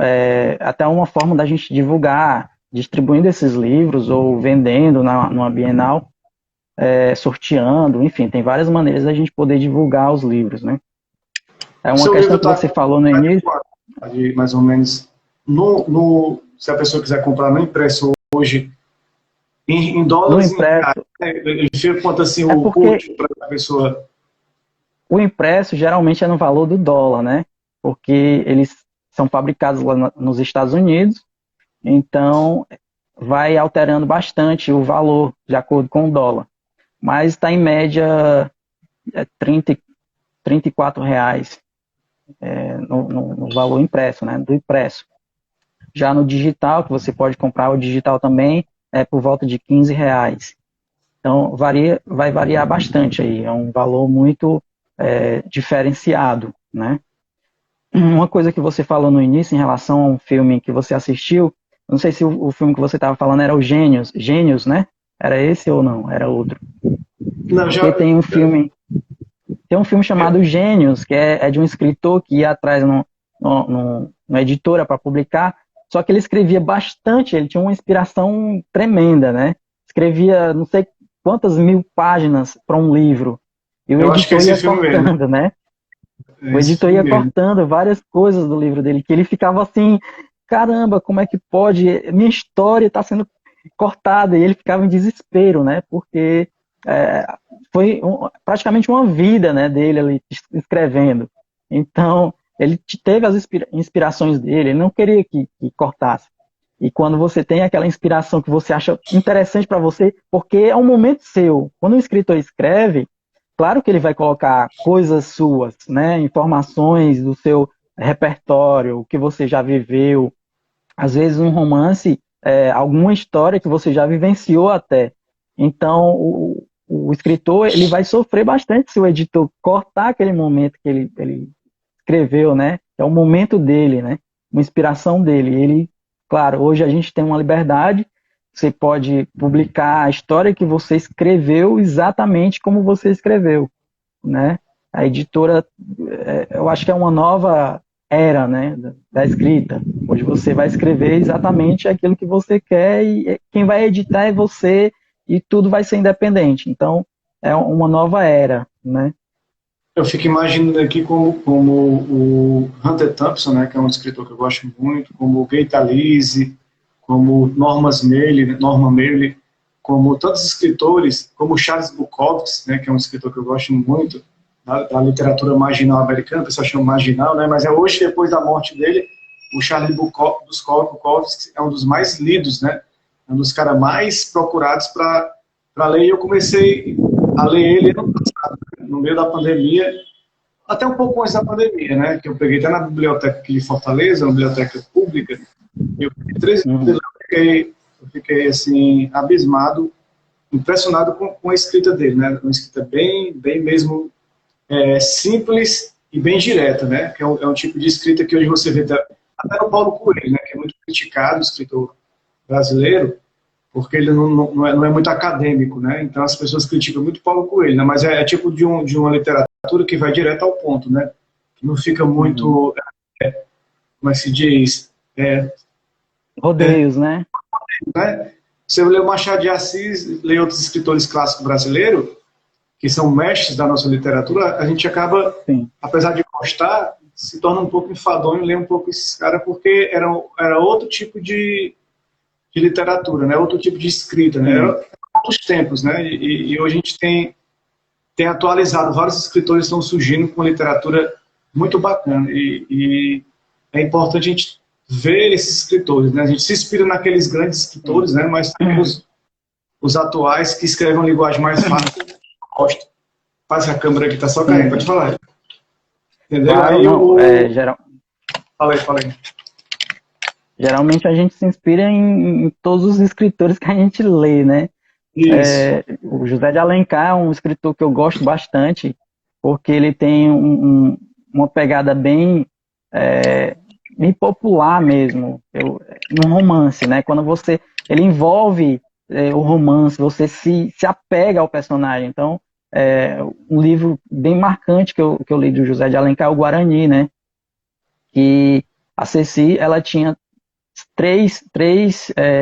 até uma forma da gente divulgar, distribuindo esses livros ou vendendo numa Bienal, sorteando, enfim, tem várias maneiras da gente poder divulgar os livros, né? É O uma seu livro questão que está você falou no início. mais ou menos, se a pessoa quiser comprar no impresso hoje, em No dólares, em reais, impresso, né? Ele fica quanto assim é o porque custo para a pessoa. o impresso geralmente é no valor do dólar, né? Porque eles são fabricados lá nos Estados Unidos, então vai alterando bastante o valor de acordo com o dólar. Mas está em média 30, R$ 34 no valor impresso, né? Do impresso. Já no digital, que você pode comprar o digital também, é por volta de R$ 15. Então vai variar bastante aí. É um valor muito diferenciado, né? Uma coisa que você falou no início em relação a um filme que você assistiu, não sei se o filme que você estava falando era o Gênios, Gênios, né? Era esse ou não? Era outro. Não, Porque tem um filme chamado Gênios, que é de um escritor que ia atrás numa editora para publicar, só que ele escrevia bastante, ele tinha uma inspiração tremenda, né? Escrevia não sei quantas mil páginas para um livro, e o eu acho que é editor esse ia filme mesmo. cortando, né? É O esse editor filme ia mesmo. cortando várias coisas do livro dele, que ele ficava assim, caramba, como é que pode? Minha história está sendo cortada, e ele ficava em desespero, né? Porque é, foi praticamente uma vida, né, dele ali escrevendo. Então, ele teve as inspirações dele, ele não queria que cortasse. E quando você tem aquela inspiração que você acha interessante para você, porque é um momento seu. Quando o escritor escreve, claro que ele vai colocar coisas suas, né, informações do seu repertório, o que você já viveu, às vezes um romance, alguma história que você já vivenciou até. Então, o escritor ele vai sofrer bastante se o editor cortar aquele momento que ele escreveu, né? É o momento dele, né? Uma inspiração dele. Ele, claro, hoje a gente tem uma liberdade, você pode publicar a história que você escreveu exatamente como você escreveu, né? A editora, eu acho que é uma nova era, né, da escrita. Hoje você vai escrever exatamente aquilo que você quer e quem vai editar é você e tudo vai ser independente. Então, é uma nova era, né? Eu fico imaginando aqui como o Hunter Thompson, né, que é um escritor que eu gosto muito, como o Keita Talese, como Norman Mailer, como tantos escritores, como Charles Bukowski, né, que é um escritor que eu gosto muito, da literatura marginal americana, o pessoal chama marginal, né, mas hoje, depois da morte dele, o Charles Bukowski é um dos mais lidos, né, é um dos caras mais procurados para ler, e eu comecei a ler ele ano passado. no meio da pandemia, até um pouco antes da pandemia, né? Que eu peguei até na biblioteca aqui de Fortaleza, uma biblioteca pública, e eu fiquei 13 Uhum. eu fiquei assim, abismado, impressionado com a escrita dele, né? Uma escrita bem mesmo simples e bem direta, né? Que é um tipo de escrita que hoje você vê até no Paulo Coelho, né? Que é muito criticado, o escritor brasileiro, porque ele não é muito acadêmico, né? Então as pessoas criticam muito Paulo Coelho, né? Mas é tipo de uma literatura que vai direto ao ponto, né? Que não fica Uhum. muito, como é que se diz, Rodeios, né? né? Você lê o Machado de Assis, lê outros escritores clássicos brasileiros, que são mestres da nossa literatura, a gente acaba, Sim. apesar de gostar, se torna um pouco enfadonho ler um pouco esses caras, porque era outro tipo de literatura, né? Outro tipo de escrita, né? Sim. Era outros tempos, né? E hoje a gente tem atualizado, vários escritores estão surgindo com literatura muito bacana e é importante a gente ver esses escritores, né? A gente se inspira naqueles grandes Sim. escritores, né? Mas também os atuais que escrevem uma linguagem mais fácil. Gosto. Faz a câmera aqui, tá só caindo, pode Sim. falar. Entendeu? Claro, Aí não. o. Fala aí. Geralmente a gente se inspira em todos os escritores que a gente lê, né? Isso. O José de Alencar é um escritor que eu gosto bastante, porque ele tem uma pegada bem popular mesmo, num romance, né? Quando ele envolve o romance, você se apega ao personagem. Então, um livro bem marcante que eu li do José de Alencar é o Guarani, né? Que a Ceci, ela tinha três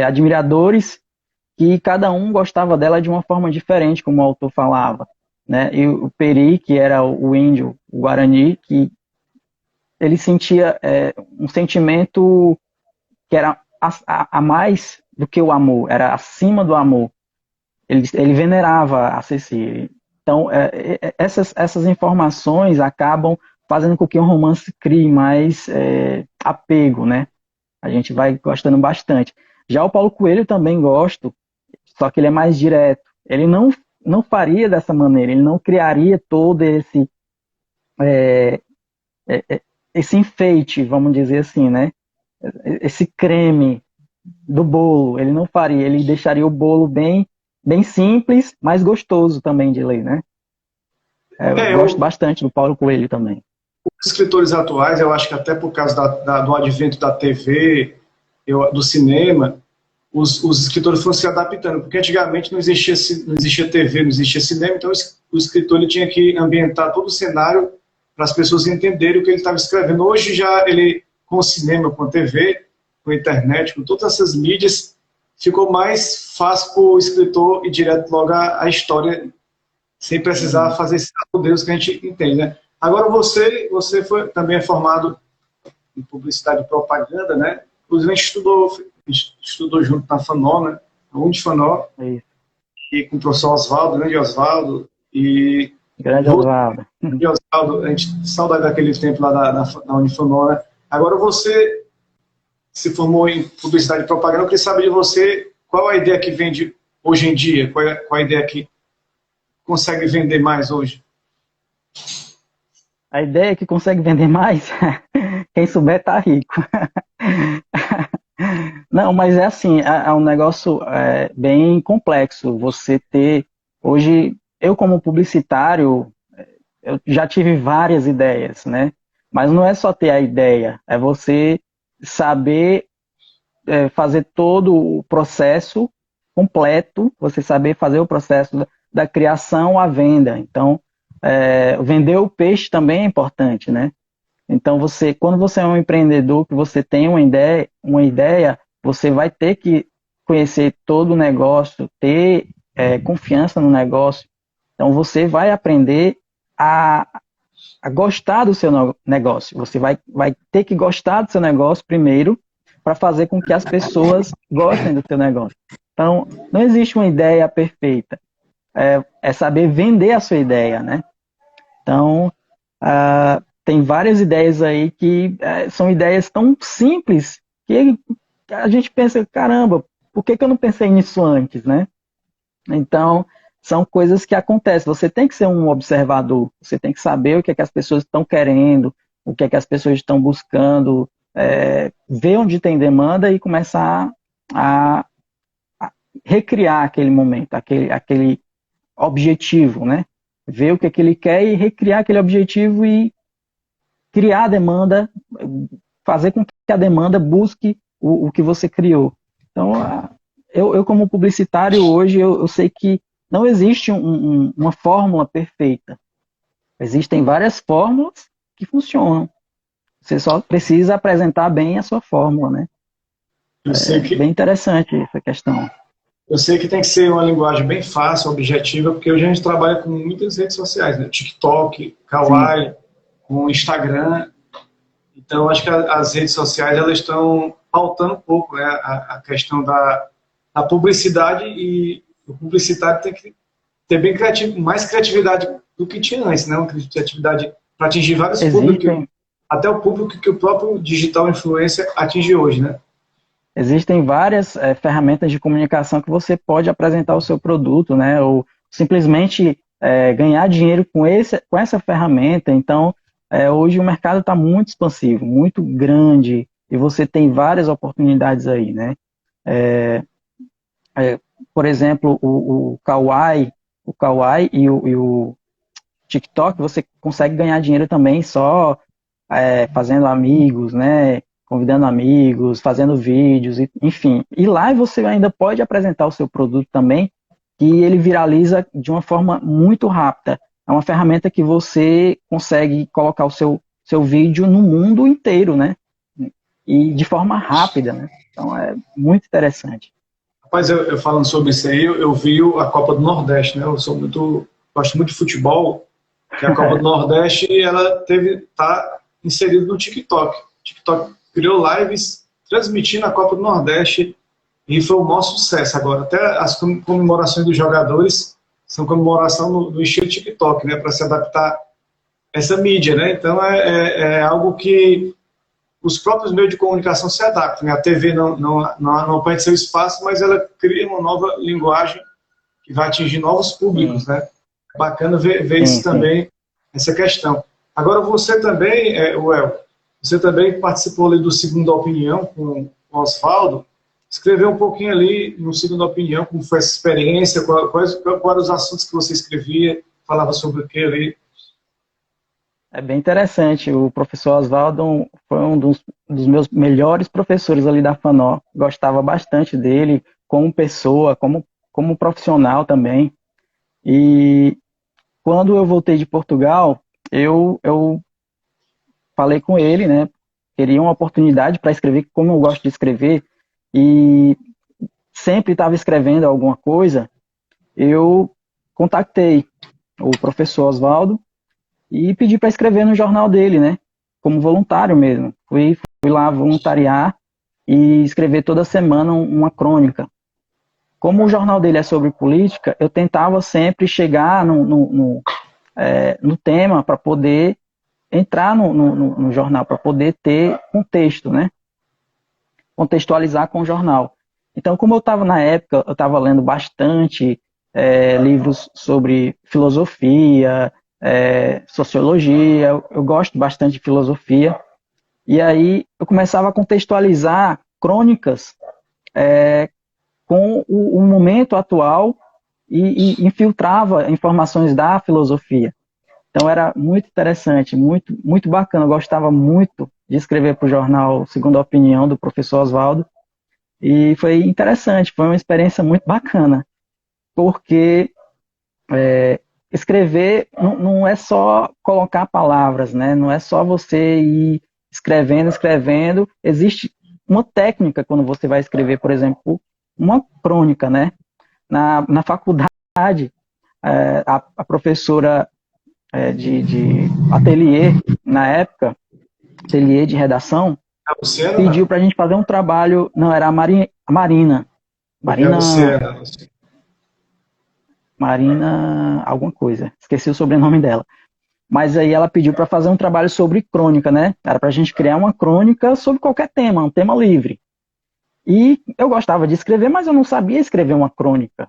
admiradores que cada um gostava dela de uma forma diferente, como o autor falava, né? E o Peri, que era o índio, o Guarani, que ele sentia um sentimento que era a mais do que o amor, era acima do amor. Ele venerava a Cecília. Então, essas informações acabam fazendo com que um romance crie mais apego, né? A gente vai gostando bastante. Já o Paulo Coelho também gosto, só que ele é mais direto. Ele não faria dessa maneira, ele não criaria todo esse enfeite, vamos dizer assim, né? Esse creme do bolo, ele não faria, ele deixaria o bolo bem simples, mas gostoso também de ler, né? Eu gosto Eu, bastante do Paulo Coelho também. os escritores atuais, eu acho que até por causa do advento da TV, do cinema, os escritores foram se adaptando, porque antigamente não existia TV, não existia cinema, então o escritor ele tinha que ambientar todo o cenário para as pessoas entenderem o que ele estava escrevendo. Hoje já ele, com o cinema, com a TV, com a internet, com todas essas mídias, ficou mais fácil para o escritor ir direto logo à história, sem precisar Uhum. fazer esse Deus que a gente entende, né? Agora você também é formado em publicidade e propaganda, né? Inclusive a gente estudou junto na FANOL, né? A Unifanol, É isso. e com o professor Oswaldo, grande Oswaldo, e Grande você, Osvaldo. Oswaldo, a gente saudade daquele tempo lá da Unifanol, né? Agora você se formou em publicidade e propaganda, eu queria saber de você qual a ideia que vende hoje em dia, qual a ideia que consegue vender mais hoje? A ideia é que consegue vender mais, quem souber tá rico. Não, mas é assim, é um negócio bem complexo. Você ter. Hoje, eu como publicitário, eu já tive várias ideias, né? Mas não é só ter a ideia, é você saber fazer todo o processo completo, você saber fazer o processo da criação à venda. Então, vender o peixe também é importante, né? Então, quando você é um empreendedor, que você tem uma ideia, você vai ter que conhecer todo o negócio, ter confiança no negócio. Então, você vai aprender a, a gostar do seu negócio. Você vai ter que gostar do seu negócio primeiro, para fazer com que as pessoas gostem do seu negócio. Então, não existe uma ideia perfeita. É saber vender a sua ideia, né? Então, tem várias ideias aí que são ideias tão simples que a gente pensa, caramba, por que eu não pensei nisso antes, né? Então, são coisas que acontecem. Você tem que ser um observador, você tem que saber o que é que as pessoas estão querendo, o que é que as pessoas estão buscando, ver onde tem demanda e começar a recriar aquele momento, aquele objetivo, né? Ver o que é que ele quer e recriar aquele objetivo e criar a demanda, fazer com que a demanda busque o que você criou. Então, eu como publicitário hoje, eu sei que não existe uma fórmula perfeita. Existem várias fórmulas que funcionam. Você só precisa apresentar bem a sua fórmula, né? Bem interessante essa questão. Eu sei que tem que ser uma linguagem bem fácil, objetiva, porque hoje a gente trabalha com muitas redes sociais, né? TikTok, Kawaii, com Instagram. Então, acho que as redes sociais elas estão pautando um pouco, né, a questão da publicidade, e o publicitário tem que ter bem mais criatividade do que tinha antes, né? Uma criatividade para atingir vários públicos, até o público que o próprio digital influencer atinge hoje, né? Existem várias ferramentas de comunicação que você pode apresentar o seu produto, né? Ou simplesmente ganhar dinheiro com essa ferramenta. Então, hoje o mercado está muito expansivo, muito grande, e você tem várias oportunidades aí, né? Por exemplo, o Kawaii e o TikTok, você consegue ganhar dinheiro também só fazendo amigos, né? Convidando amigos, fazendo vídeos, enfim. E lá você ainda pode apresentar o seu produto também, que ele viraliza de uma forma muito rápida. É uma ferramenta que você consegue colocar o seu vídeo no mundo inteiro, né? E de forma rápida, né? Então é muito interessante. Rapaz, eu falando sobre isso aí, eu vi a Copa do Nordeste, né? Gosto muito de futebol, que a Copa do Nordeste, ela tá inserida no TikTok. TikTok criou lives transmitindo a Copa do Nordeste e foi um maior sucesso agora. Até as comemorações dos jogadores são comemoração no estilo TikTok, né? Para se adaptar a essa mídia, né? Então é algo que os próprios meios de comunicação se adaptam, né? A TV não perde seu espaço, mas ela cria uma nova linguagem que vai atingir novos públicos, né? É bacana ver isso também, essa questão. Agora, você também, você também participou ali do Segunda Opinião com o Oswaldo, escreveu um pouquinho ali no Segunda Opinião, como foi essa experiência, quais eram os assuntos que você escrevia, falava sobre o que ali? É bem interessante. O professor Oswaldo foi um dos meus melhores professores ali da FANO. Gostava bastante dele como pessoa, como profissional também. E quando eu voltei de Portugal, eu falei com ele, né? Queria uma oportunidade para escrever, como eu gosto de escrever, e sempre estava escrevendo alguma coisa. Eu contactei o professor Oswaldo e pedi para escrever no jornal dele, né? Como voluntário mesmo. Fui lá voluntariar e escrever toda semana uma crônica. Como o jornal dele é sobre política, eu tentava sempre chegar no tema para poder entrar no jornal, para poder ter contexto, né? Contextualizar com o jornal. Então, como eu estava na época, eu estava lendo bastante livros sobre filosofia, sociologia, eu gosto bastante de filosofia, e aí eu começava a contextualizar crônicas com o momento atual e infiltrava informações da filosofia. Então era muito interessante, muito, muito bacana. Eu gostava muito de escrever para o jornal Segunda Opinião, do professor Oswaldo, e foi interessante, foi uma experiência muito bacana, porque escrever não é só colocar palavras, né? Não é só você ir escrevendo. Existe uma técnica quando você vai escrever, por exemplo, uma crônica, né? Na faculdade, a professora de ateliê, na época, ateliê de redação, pediu para a gente fazer um trabalho. Não, era a Marina. Marina alguma coisa, esqueci o sobrenome dela. Mas aí ela pediu para fazer um trabalho sobre crônica, né? Era para a gente criar uma crônica sobre qualquer tema, um tema livre. E eu gostava de escrever, mas eu não sabia escrever uma crônica.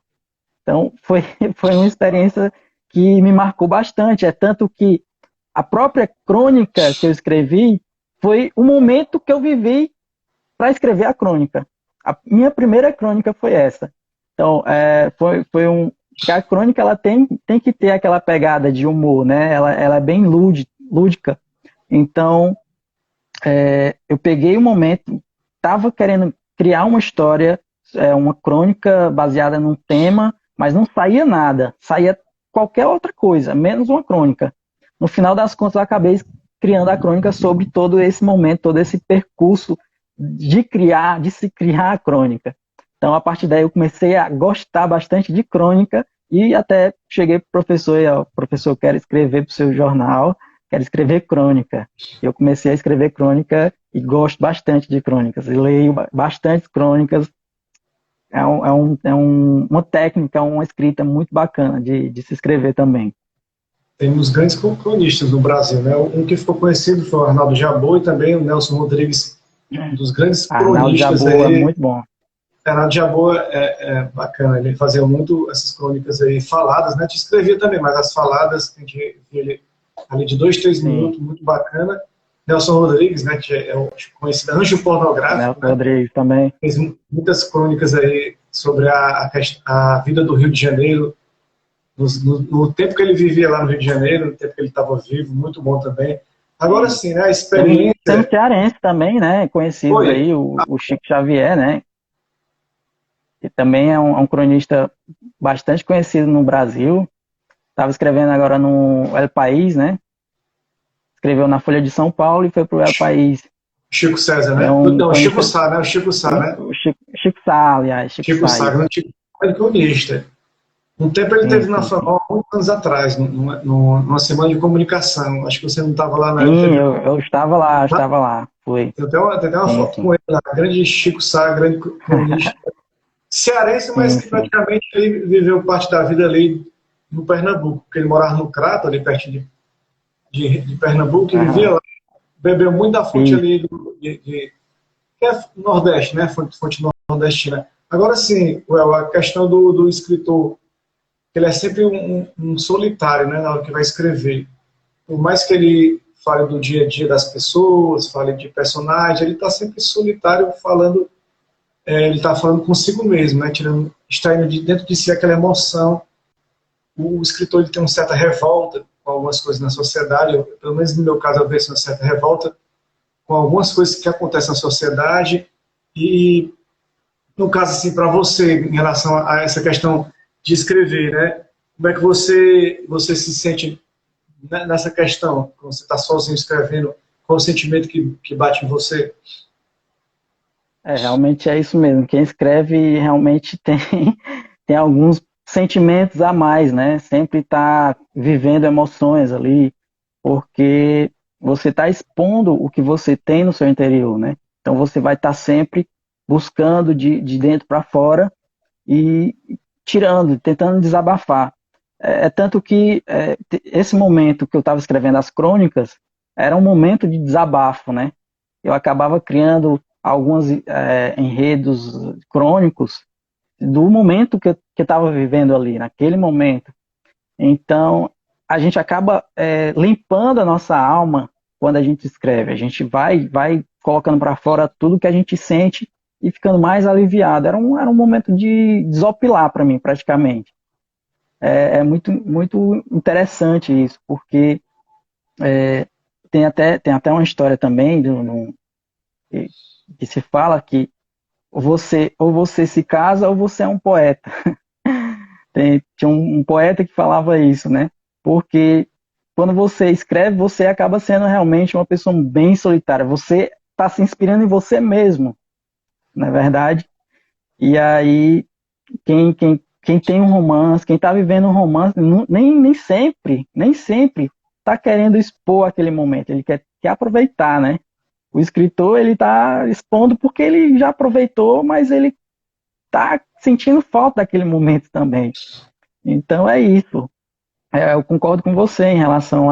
Então, foi uma experiência que me marcou bastante. É tanto que a própria crônica que eu escrevi foi o momento que eu vivi para escrever a crônica. A minha primeira crônica foi essa. Então, foi um. Porque a crônica ela tem que ter aquela pegada de humor, né? Ela é bem lúdica. Então, eu peguei um momento, estava querendo criar uma história, uma crônica baseada num tema, mas não saía nada, saía qualquer outra coisa, menos uma crônica. No final das contas, eu acabei criando a crônica sobre todo esse momento, todo esse percurso de se criar a crônica. Então, a partir daí, eu comecei a gostar bastante de crônica e até cheguei para o professor e, professor, eu quero escrever para o seu jornal, quero escrever crônica. Eu comecei a escrever crônica e gosto bastante de crônicas. Eu leio bastante crônicas. Uma técnica, uma escrita muito bacana de se escrever também. Temos grandes cronistas no Brasil, né? Um que ficou conhecido foi o Arnaldo Jabbour e também o Nelson Rodrigues, um dos grandes Arnaldo cronistas Jabbour aí. É muito bom. Arnaldo Jabbour é bacana, ele fazia muito essas crônicas aí faladas, né? Te escrevia também, mas as faladas, a gente via ele ali de 2, 3 minutos, muito bacana. Nelson Rodrigues, né, que é o conhecido anjo pornográfico. Nelson né? Rodrigues também. Fez muitas crônicas aí sobre a vida do Rio de Janeiro, no tempo que ele vivia lá no Rio de Janeiro, no tempo que ele estava vivo, muito bom também. Agora sim, né, a experiência... Tem um cearense também, né, conhecido aí, o Chico Xavier, né, que também é um cronista bastante conhecido no Brasil. Estava escrevendo agora no El País, né, escreveu na Folha de São Paulo e foi para o El País. Chico César, né? Não, Chico Sá, né? O Chico Sá, né? Chico Sá, aliás. Chico Sá, grande cronista. Um tempo ele teve na FAMOL, há muitos anos atrás, numa semana de comunicação. Acho que você não estava lá na época. Sim, eu estava lá, foi. Tem até uma foto com ele lá, grande Chico Sá, grande cronista. Cearense, mas que praticamente ele viveu parte da vida ali no Pernambuco, porque ele morava no Crato, ali perto de Pernambuco, e vivia lá, bebeu muito da fonte ali que é Nordeste, né? Fonte nordestina. Agora sim, a questão do escritor, ele é sempre um solitário, né, na hora que vai escrever. Por mais que ele fale do dia a dia das pessoas, fale de personagem, ele está sempre solitário falando, ele está falando consigo mesmo, né, extraindo de dentro de si aquela emoção. O escritor ele tem uma certa revolta com algumas coisas na sociedade, pelo menos no meu caso eu vejo uma certa revolta com algumas coisas que acontecem na sociedade e, no caso assim, para você, em relação a essa questão de escrever, né? Como é que você se sente nessa questão? Quando você está sozinho escrevendo, qual o sentimento que bate em você? Realmente é isso mesmo. Quem escreve realmente tem alguns sentimentos a mais, né? Sempre está vivendo emoções ali, porque você está expondo o que você tem no seu interior, né? Então você vai estar sempre buscando de dentro para fora e tirando, tentando desabafar. Tanto que esse momento que eu estava escrevendo as crônicas era um momento de desabafo, né? Eu acabava criando alguns enredos crônicos do momento que eu estava vivendo ali, naquele momento. Então, a gente acaba limpando a nossa alma quando a gente escreve. A gente vai colocando para fora tudo que a gente sente e ficando mais aliviado. Era um momento de desopilar para mim, praticamente. É muito, muito interessante isso, porque tem até uma história também que se fala que ou você se casa ou você é um poeta. Tinha um poeta que falava isso, né? Porque quando você escreve, você acaba sendo realmente uma pessoa bem solitária. Você está se inspirando em você mesmo, não é verdade? E aí, quem tem um romance, quem está vivendo um romance, nem sempre está querendo expor aquele momento. Ele quer aproveitar, né? O escritor, ele está expondo porque ele já aproveitou, mas ele está sentindo falta daquele momento também. Então é isso. Eu concordo com você em relação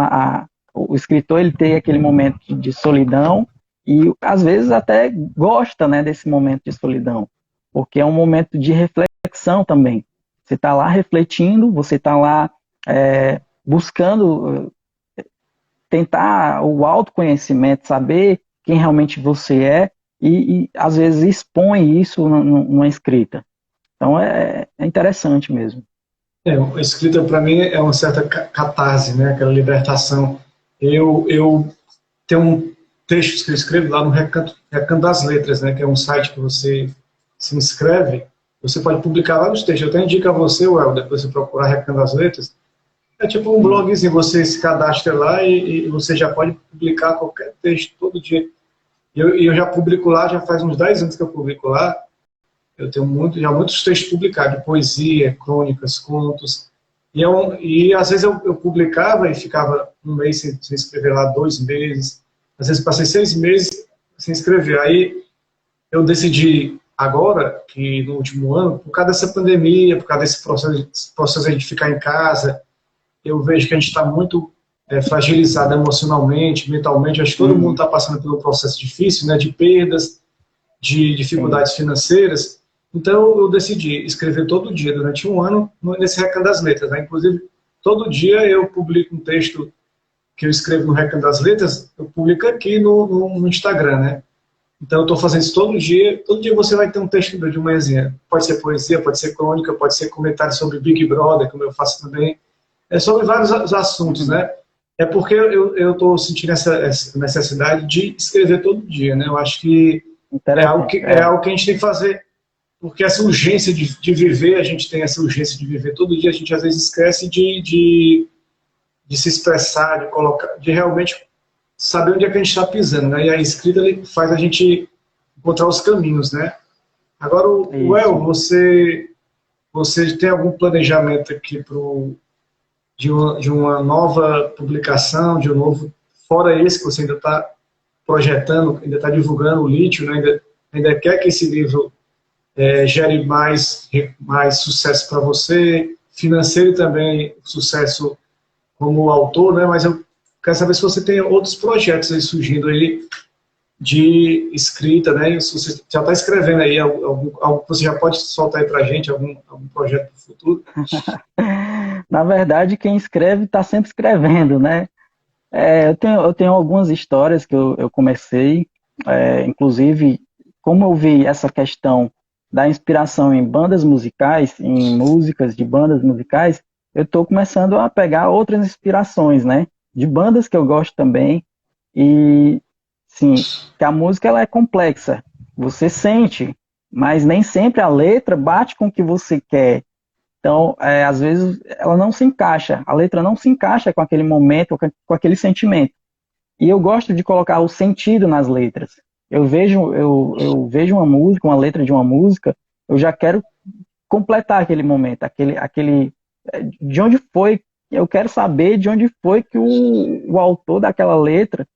o escritor ele ter aquele momento de solidão e às vezes até gosta, né, desse momento de solidão, porque é um momento de reflexão também. Você está lá refletindo, você está lá buscando tentar o autoconhecimento, saber quem realmente você é e às vezes expõe isso numa escrita. Então é interessante mesmo. A escrita para mim é uma certa catarse, né? Aquela libertação. Eu tenho textos que eu escrevo lá no Recanto das Letras, né? Que é um site que você se inscreve, você pode publicar vários textos. Eu até indico a você, Welder, depois você procurar Recanto das Letras. É tipo um blogzinho, você se cadastra lá e você já pode publicar qualquer texto todo dia. Eu já publico lá, já faz uns 10 anos que eu publico lá. Eu tenho já muitos textos publicados, de poesia, crônicas, contos. E às vezes eu publicava e ficava um mês sem escrever lá, 2 meses. Às vezes passei 6 meses sem escrever. Aí eu decidi agora, que no último ano, por causa dessa pandemia, por causa desse processo de ficar em casa, eu vejo que a gente está muito fragilizado emocionalmente, mentalmente. Acho que todo mundo está passando por um processo difícil, né, de perdas, de dificuldades financeiras. Então eu decidi escrever todo dia, durante um ano, nesse Recanto das Letras. Né? Inclusive, todo dia eu publico um texto que eu escrevo no Recanto das Letras, eu publico aqui no Instagram, né? Então eu estou fazendo isso todo dia você vai ter um texto de manhãzinha. Pode ser poesia, pode ser crônica, pode ser comentário sobre Big Brother, como eu faço também. É sobre vários assuntos, né? É porque eu estou sentindo essa necessidade de escrever todo dia, né? Eu acho que é algo que a gente tem que fazer, porque essa urgência de viver, a gente tem essa urgência de viver todo dia, a gente às vezes esquece de se expressar, de colocar, de realmente saber onde é que a gente está pisando, né? E a escrita faz a gente encontrar os caminhos, né? Agora, Well, você tem algum planejamento aqui de uma nova publicação, de um novo, fora esse que você ainda está projetando, ainda está divulgando o Lítio, né? ainda quer que esse livro gere mais sucesso para você, financeiro também, sucesso como autor, né? Mas eu quero saber se você tem outros projetos aí surgindo aí de escrita, né? Se você já está escrevendo aí algo que você já pode soltar aí para a gente, algum projeto para o futuro? Na verdade, quem escreve está sempre escrevendo, né? Eu tenho algumas histórias que eu comecei, inclusive, como eu vi essa questão da inspiração em bandas musicais, em músicas de bandas musicais, eu estou começando a pegar outras inspirações, né? De bandas que eu gosto também. E, sim, que a música ela é complexa. Você sente, mas nem sempre a letra bate com o que você quer. Então, às vezes, ela não se encaixa, a letra não se encaixa com aquele momento, com aquele sentimento. E eu gosto de colocar o sentido nas letras. Eu vejo uma música, uma letra de uma música, eu já quero completar aquele momento, de onde foi, eu quero saber de onde foi que o autor daquela letra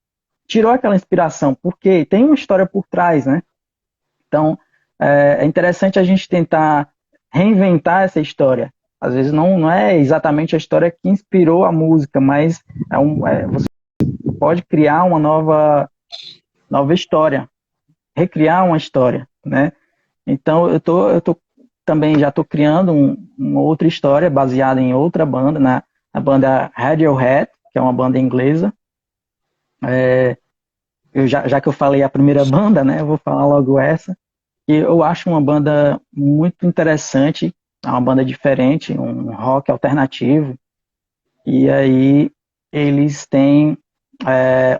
tirou aquela inspiração, porque tem uma história por trás, né? Então, é interessante a gente tentar reinventar essa história. Às vezes não é exatamente a história que inspirou a música, mas você pode criar uma nova história, recriar uma história, né? Então eu tô também já estou criando uma outra história baseada em outra banda, na banda Radiohead, que é uma banda inglesa. Já que eu falei a primeira banda, né? Eu vou falar logo essa. E eu acho uma banda muito interessante, é uma banda diferente, um rock alternativo. E aí eles têm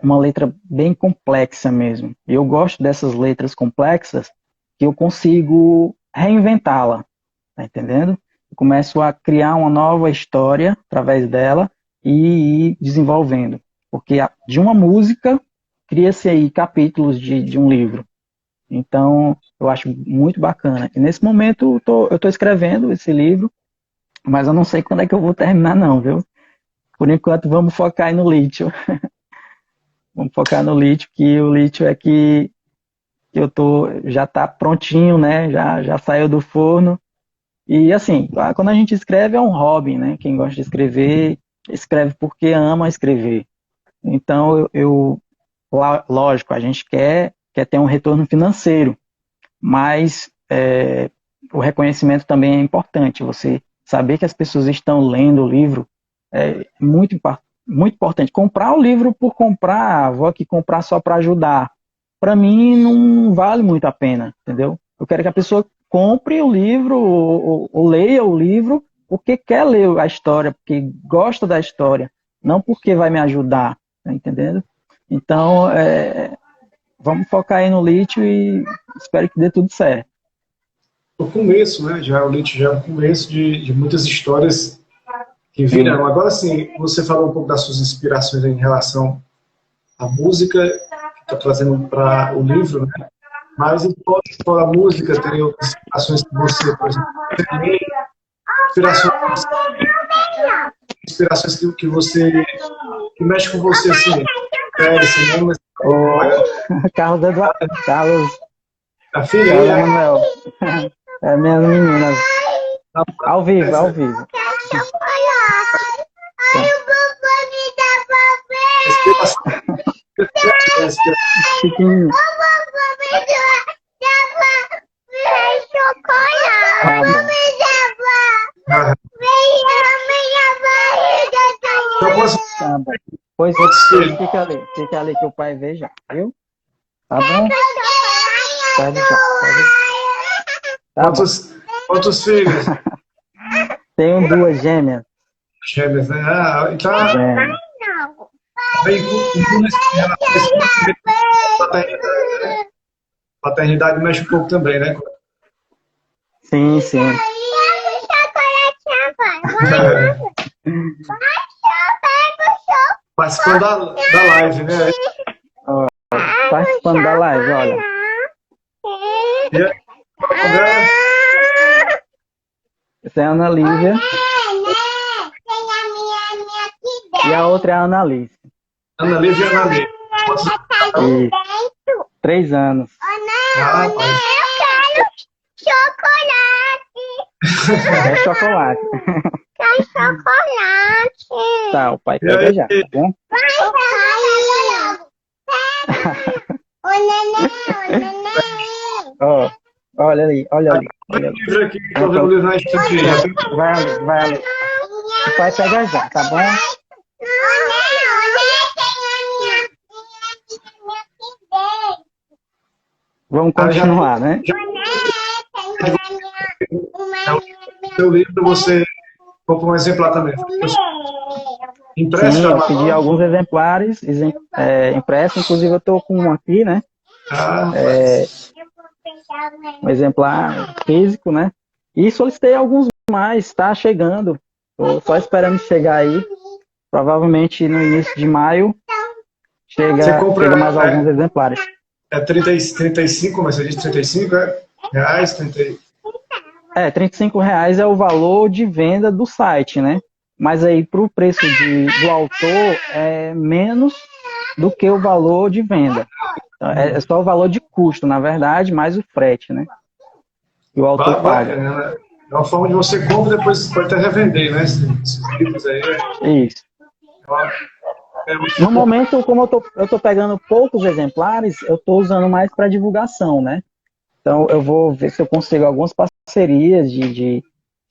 uma letra bem complexa mesmo. E eu gosto dessas letras complexas que eu consigo reinventá-la, tá entendendo? Eu começo a criar uma nova história através dela e ir desenvolvendo. Porque de uma música cria-se aí capítulos de um livro. Então, eu acho muito bacana. E nesse momento eu estou escrevendo esse livro, mas eu não sei quando é que eu vou terminar não, viu? Por enquanto, vamos focar aí no lítio. Vamos focar no lítio, que o lítio é que já está prontinho, né? Já saiu do forno. E assim, quando a gente escreve é um hobby, né? Quem gosta de escrever, escreve porque ama escrever. Então, lógico, a gente quer ter um retorno financeiro, mas o reconhecimento também é importante. Você saber que as pessoas estão lendo o livro é muito importante. Comprar o livro por comprar, vou aqui comprar só para ajudar, para mim não vale muito a pena, entendeu? Eu quero que a pessoa compre o livro ou leia o livro porque quer ler a história, porque gosta da história, não porque vai me ajudar, tá entendendo? Então, vamos focar aí no lítio e espero que dê tudo certo. O começo, né? Já o lítio já é o começo de muitas histórias que viram. Agora sim, você falou um pouco das suas inspirações em relação à música que está trazendo para o livro, né? Mas fora a música, tem outras inspirações que você, por exemplo, tem inspirações que você que mexe com você assim, cinema, Carlos Eduardo, Carlos, a filha Carlos Manuel, minhas meninas, ao vivo. Chiquinho. Pois fica ali que o pai vê já, viu? Tá bom? Pode já. Quantos filhos? Tenho 2 gêmeas. Gêmeas, né? Então, bem, paternidade mexe um pouco também, né? Sim. Participando da live, né? Participando da live, olha. Essa é a Ana Lívia. E a outra é a Ana Alice. Ana Lívia e Ana Lívia. Isso. 3 anos. Rapaz. É chocolate. Quer chocolate. Tá, o pai pega já, tá bom? O neném. Ó, olha ali. Livro aqui, tô vendo o livro na estante. Vai ali. O pai pega já, tá bom? Vamos continuar, né? Seu livro você comprou um exemplar também. Sim, eu pedi alguns exemplares impressos, inclusive eu estou com um aqui, né? Um exemplar físico, né? E solicitei alguns mais, está chegando. Estou só esperando chegar aí. Provavelmente no início de maio chega mais alguns exemplares. É 35, mas você diz 35, reais? 35 reais é o valor de venda do site, né? Mas aí para o preço do autor é menos do que o valor de venda. Então, é só o valor de custo, na verdade, mais o frete, né? Que o autor paga. É uma forma de você compra e depois pode até revender, né? Esses livros aí. Isso. No momento, como eu tô pegando poucos exemplares, eu estou usando mais para divulgação, né? Então eu vou ver se eu consigo algumas parcerias de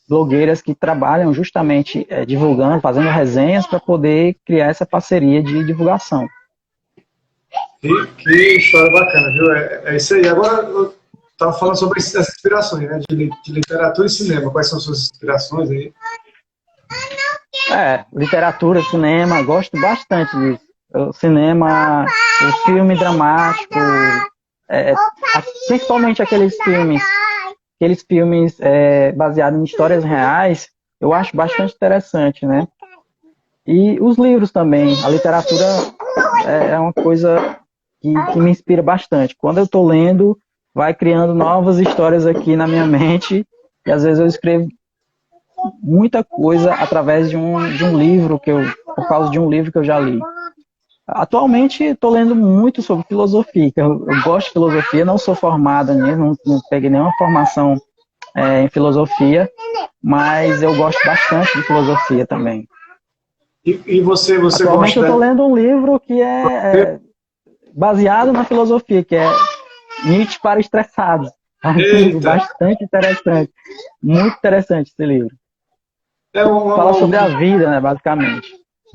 blogueiras que trabalham justamente divulgando, fazendo resenhas para poder criar essa parceria de divulgação. Que história bacana, viu? É isso aí. Agora eu estava falando sobre essas inspirações, né? De literatura e cinema. Quais são as suas inspirações aí? Literatura, cinema, gosto bastante disso. O cinema, o filme dramático, principalmente aqueles filmes baseados em histórias reais, eu acho bastante interessante, né? E os livros também, a literatura é uma coisa que me inspira bastante. Quando eu estou lendo, vai criando novas histórias aqui na minha mente, e às vezes eu escrevo muita coisa através de um livro por causa de um livro que eu já li. Atualmente estou lendo muito sobre filosofia, eu gosto de filosofia, não sou formada nisso, não peguei nenhuma formação em filosofia, mas eu gosto bastante de filosofia também. E você atualmente eu estou lendo um livro que é baseado na filosofia, que é Nietzsche para Estressados. É um livro bastante interessante, muito interessante esse livro. Fala sobre a vida, né, basicamente.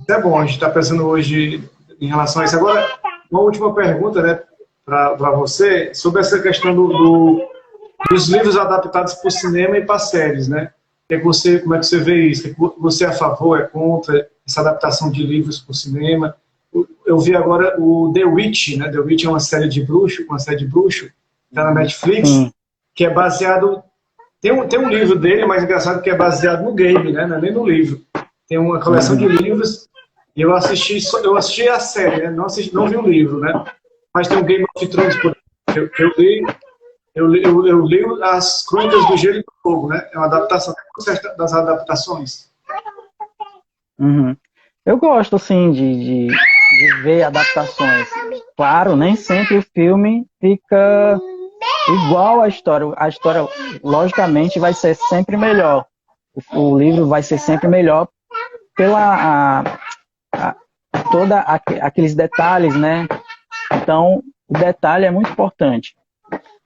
É bom, a gente está pensando hoje em relação a isso. Agora, uma última pergunta, né, para você, sobre essa questão dos livros adaptados para o cinema e para séries, né? Como é que você vê isso? Você é a favor, é contra essa adaptação de livros para o cinema? Eu vi agora o The Witch, né? The Witch é uma série de bruxo, está na Netflix, que é baseado... Tem um livro dele, mas engraçado que é baseado no game, né? Não é nem no livro. Tem uma coleção de livros e eu assisti a série, né? Não vi o livro, né? Mas tem o Game of Thrones que eu li as Crônicas do Gelo e do Fogo, né? É uma adaptação das adaptações. Uhum. Eu gosto, assim, de ver adaptações. Claro, nem sempre o filme fica igual à história. A história, logicamente, vai ser sempre melhor. O livro vai ser sempre melhor pela toda aqueles detalhes, né? Então, o detalhe é muito importante.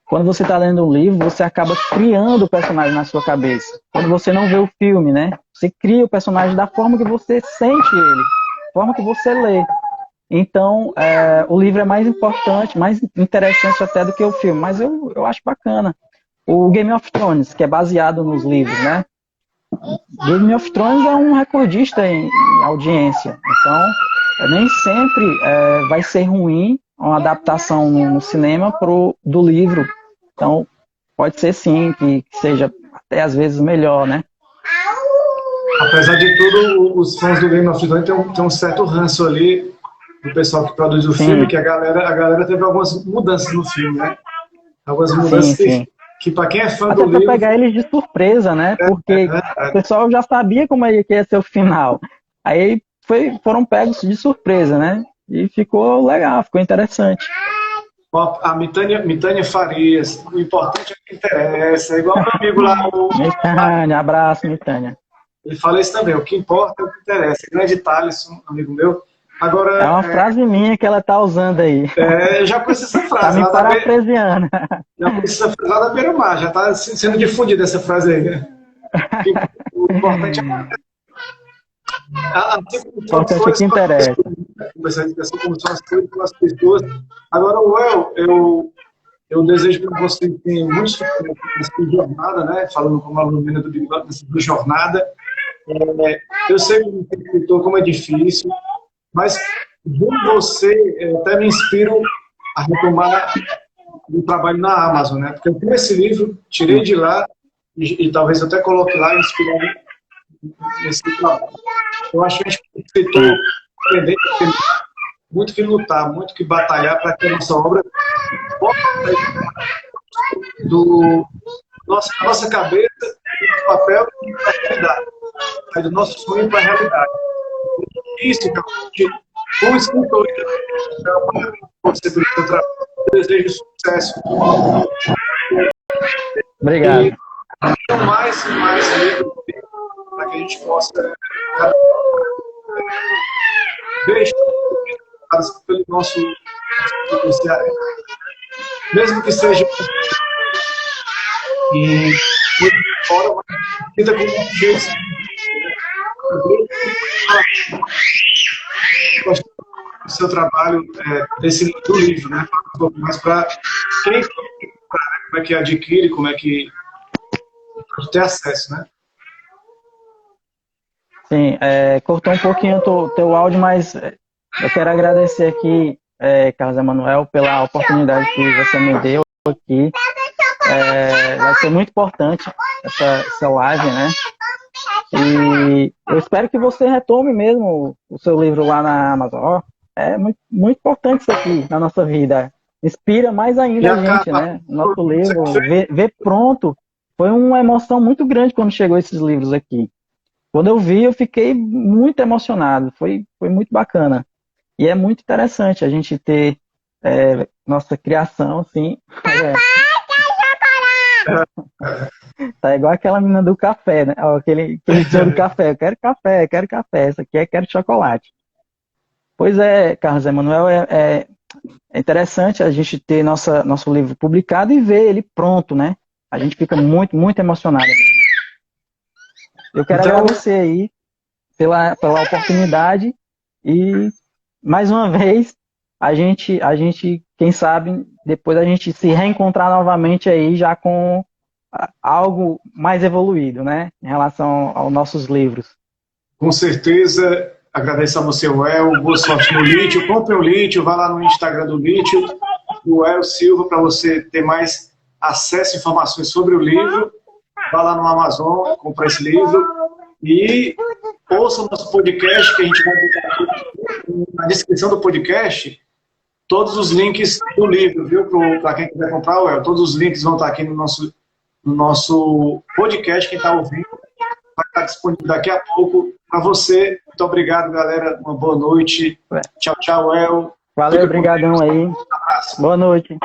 Quando você está lendo um livro, você acaba criando o personagem na sua cabeça. Quando você não vê o filme, né? Você cria o personagem da forma que você sente ele, da forma que você lê. Então, o livro é mais importante, mais interessante até do que o filme. Mas eu acho bacana. O Game of Thrones, que é baseado nos livros, né? Game of Thrones é um recordista em audiência. Então, nem sempre vai ser ruim uma adaptação no cinema do livro. Então, pode ser sim, que seja até às vezes melhor, né? Apesar de tudo, os fãs do Game of Thrones têm um certo ranço ali do pessoal que produz o filme, que a galera teve algumas mudanças no filme, né? Algumas mudanças que para quem é fã do livro... Até para pegar eles de surpresa, né? Porque o pessoal já sabia como ia ser o final. Aí foram pegos de surpresa, né? E ficou legal, ficou interessante. A Mitânia Farias, o importante é o que interessa, é igual meu amigo lá. Mitânia, abraço, Mitânia. Ele fala isso também, o que importa é o que interessa. Grande Thaleson, amigo meu. Agora, é uma frase minha que ela tá usando aí. Eu já conheço essa frase. Tá me parafraseando. Já conheço essa frase lá da Beira-Mar, já está sendo difundida essa frase aí, né? O importante é o importante é o que interessa. Assim como são as coisas com as pessoas. Agora, Well, eu desejo para você que tenha muito sucesso nessa jornada, né? Falando como aluna do Big Brother, nessa jornada. Eu sei como é difícil, mas vendo você, até me inspiro a retomar o trabalho na Amazon, né? Porque eu tenho esse livro, tirei de lá e talvez eu até coloque lá e inspirar nesse trabalho. Eu acho que a gente tem aprender, tem muito que lutar, muito que batalhar para que a nossa obra possa da nossa cabeça, do papel e para a realidade. Sai do nosso sonho para a realidade. Isso, como escritor, você pelo seu trabalho, eu desejo sucesso. Obrigado. E mais e mais livros para que a gente possa ver pelo nosso cearense. Mesmo que seja muito fora, mas tenta com jeito. O seu trabalho do livro, né? Mas para quem como é que adquire, como é que pode ter acesso, né? Sim, cortou um pouquinho o teu áudio, mas eu quero agradecer aqui, Carlos Emanuel, pela oportunidade que você me deu aqui. Vai ser muito importante essa live, né? E eu espero que você retome mesmo o seu livro lá na Amazon. É muito, muito importante isso aqui na nossa vida. Inspira mais ainda a gente, né? Nosso livro, ver pronto. Foi uma emoção muito grande quando chegou esses livros aqui. Quando eu vi, eu fiquei muito emocionado. Foi muito bacana. E é muito interessante a gente ter nossa criação, assim. Tá igual aquela menina do café, né? Aquele senhor do café. Eu quero café, quero café. Essa aqui quero chocolate. Pois é, Carlos Emanuel, é interessante a gente ter nosso livro publicado e ver ele pronto, né? A gente fica muito, muito emocionado mesmo. Eu quero Então- agradecer aí pela oportunidade e, mais uma vez, a gente, quem sabe, depois a gente se reencontrar novamente aí já com algo mais evoluído, né? Em relação aos nossos livros. Com certeza, agradeço a você, Well. Boa sorte no Lítio. Compre o Lítio, vá lá no Instagram do Lítio, do Well Silva, para você ter mais acesso a informações sobre o livro. Vá lá no Amazon, compre esse livro. E ouça o nosso podcast, que a gente vai botar aqui na descrição do podcast todos os links do livro, viu? Para quem quiser comprar, Well. Todos os links vão estar aqui no nosso podcast, quem está ouvindo. Vai estar disponível daqui a pouco para você. Muito obrigado, galera. Uma boa noite. Tchau, tchau, El. Valeu, obrigadão aí. Um abraço. Boa noite.